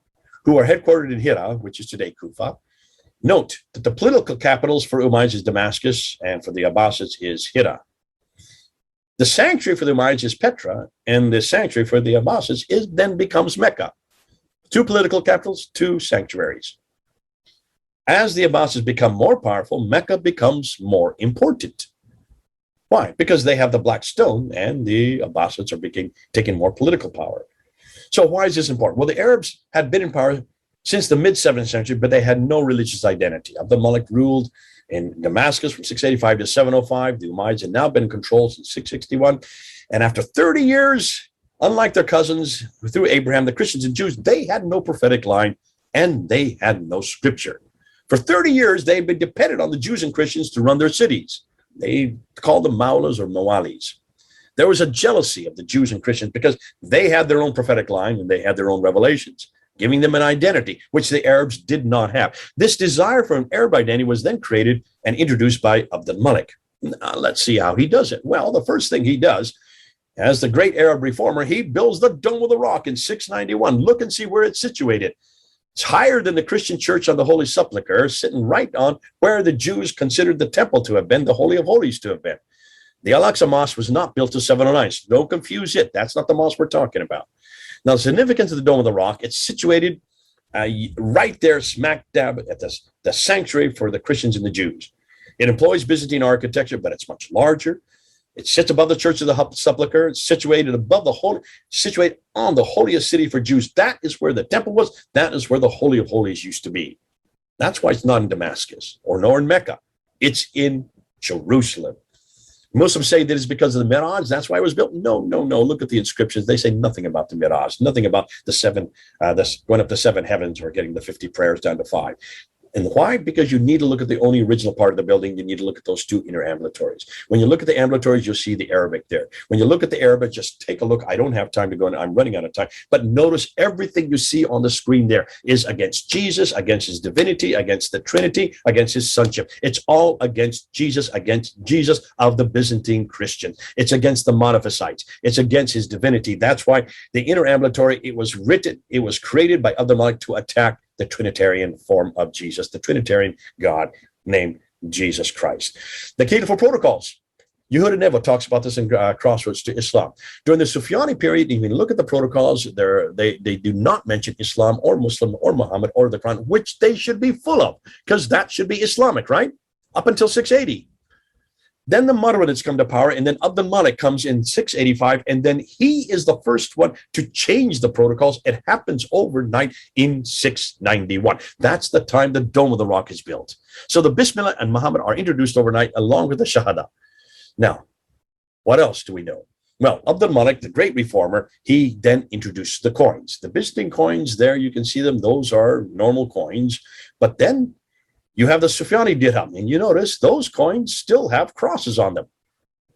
who are headquartered in Hira, which is today Kufa. Note that the political capitals for Umayyads is Damascus, and for the Abbasids is Hira. The sanctuary for the Umayyads is Petra, and the sanctuary for the Abbasids then becomes Mecca. Two political capitals, two sanctuaries. As the Abbasids become more powerful, Mecca becomes more important. Why? Because they have the black stone, and the Abbasids are taking more political power. So why is this important? Well, the Arabs had been in power since the mid-7th century, but they had no religious identity. Abdul Malik ruled in Damascus from 685 to 705. The Umayyads had now been in control since 661. And after 30 years, unlike their cousins through Abraham, the Christians and Jews, they had no prophetic line and they had no scripture. For 30 years, they'd been dependent on the Jews and Christians to run their cities. They called them maulas or mawalis. There was a jealousy of the Jews and Christians because they had their own prophetic line and they had their own revelations, giving them an identity, which the Arabs did not have. This desire for an Arab identity was then created and introduced by Abdul Malik. Now, let's see how he does it. Well, the first thing he does, as the great Arab reformer, he builds the Dome of the Rock in 691. Look and see where it's situated. It's higher than the Christian church on the Holy Sepulchre, sitting right on where the Jews considered the temple to have been, the Holy of Holies to have been. The Al-Aqsa Mosque was not built till 709. So don't confuse it. That's not the mosque we're talking about. Now, the significance of the Dome of the Rock, it's situated right there, smack dab at the sanctuary for the Christians and the Jews. It employs Byzantine architecture, but it's much larger. It sits above the Church of the Sepulchre. It's situated situated on the holiest city for Jews. That is where the temple was. That is where the Holy of Holies used to be. That's why it's not in Damascus nor in Mecca. It's in Jerusalem. Muslims say that it's because of the Miraj. That's why it was built. No. Look at the inscriptions. They say nothing about the Miraj, nothing about the going up to 7 heavens or getting the 50 prayers down to 5. And why? Because you need to look at the only original part of the building. You need to look at those 2 inner ambulatories. When you look at the ambulatories, you'll see the Arabic there. When you look at the Arabic, just take a look. I don't have time to go, and I'm running out of time. But notice everything you see on the screen there is against Jesus, against his divinity, against the Trinity, against his sonship. It's all against Jesus of the Byzantine Christians. It's against the Monophysites. It's against his divinity. That's why the inner ambulatory, it was created by Abdul Malik to attack the Trinitarian form of Jesus, the Trinitarian God named Jesus Christ. The Caliphal Protocols. Yehuda Nevo talks about this in Crossroads to Islam. During the Sufyani period, if you look at the protocols, they do not mention Islam or Muslim or Muhammad or the Quran, which they should be full of, because that should be Islamic, right? Up until 680. Then the Marwanids come to power, and then Abdul Malik comes in 685, and then he is the first one to change the protocols. It happens overnight in 691. That's the time the Dome of the Rock is built. So the Bismillah and Muhammad are introduced overnight along with the Shahada. Now, what else do we know? Well, Abdul Malik, the great reformer, he then introduced the coins. The Byzantine coins, there you can see them. Those are normal coins. But then you have the Sufyani dirham, and you notice those coins still have crosses on them.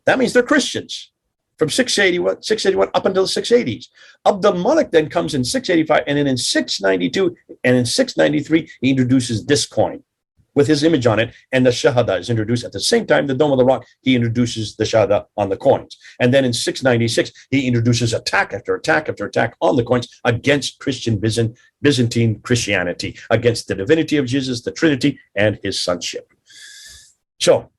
That means they're Christians from 681 up until the 680s. Abdul Malik then comes in 685, and then in 692 and in 693, he introduces this coin with his image on it, and the Shahada is introduced at the same time. The Dome of the Rock, he introduces the Shahada on the coins. And then in 696, he introduces attack after attack after attack on the coins against Byzantine Christianity, against the divinity of Jesus, the Trinity, and his sonship. So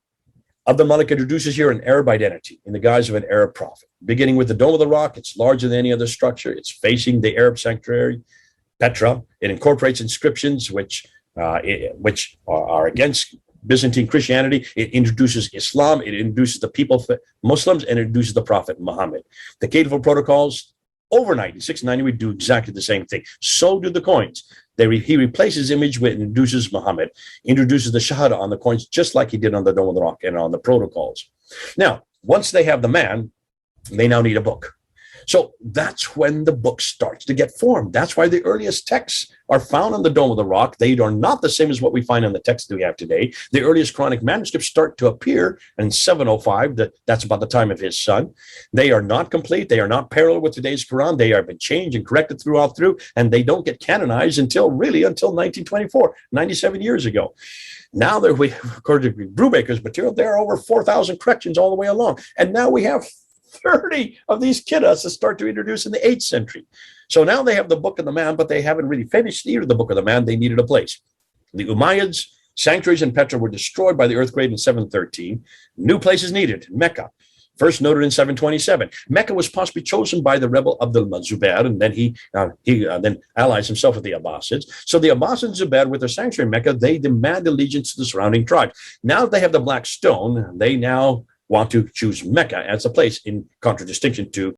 Abdul Malik introduces here an Arab identity in the guise of an Arab prophet. Beginning with the Dome of the Rock, it's larger than any other structure. It's facing the Arab sanctuary, Petra. It incorporates inscriptions which are against Byzantine Christianity. It introduces Islam. It introduces the people, Muslims, and it introduces the Prophet Muhammad. The Caliphal Protocols, overnight in 690, we do exactly the same thing. So do the coins. He replaces image with introduces Muhammad, introduces the Shahada on the coins, just like he did on the Dome of the Rock and on the protocols. Now, once they have the man, they now need a book. So that's when the book starts to get formed. That's why the earliest texts are found on the Dome of the Rock. They are not the same as what we find in the texts that we have today. The earliest Quranic manuscripts start to appear in 705. That's about the time of his son. They are not complete. They are not parallel with today's Quran. They have been changed and corrected throughout, and they don't get canonized until 1924, 97 years ago. Now that according to Brubaker's material, there are over 4,000 corrections all the way along. And now we have 30 of these kiddas that start to introduce in the 8th century. So now they have the Book of the Man, but they haven't really finished either the Book of the Man. They needed a place. The Umayyads' sanctuaries in Petra were destroyed by the earthquake in 713. New places needed. Mecca, first noted in 727. Mecca was possibly chosen by the rebel Abdul Zubair, and then he then allies himself with the Abbasids. So the Abbasids and Zubair, with their sanctuary in Mecca, they demand allegiance to the surrounding tribes. Now they have the Black Stone. They now want to choose Mecca as a place in contradistinction to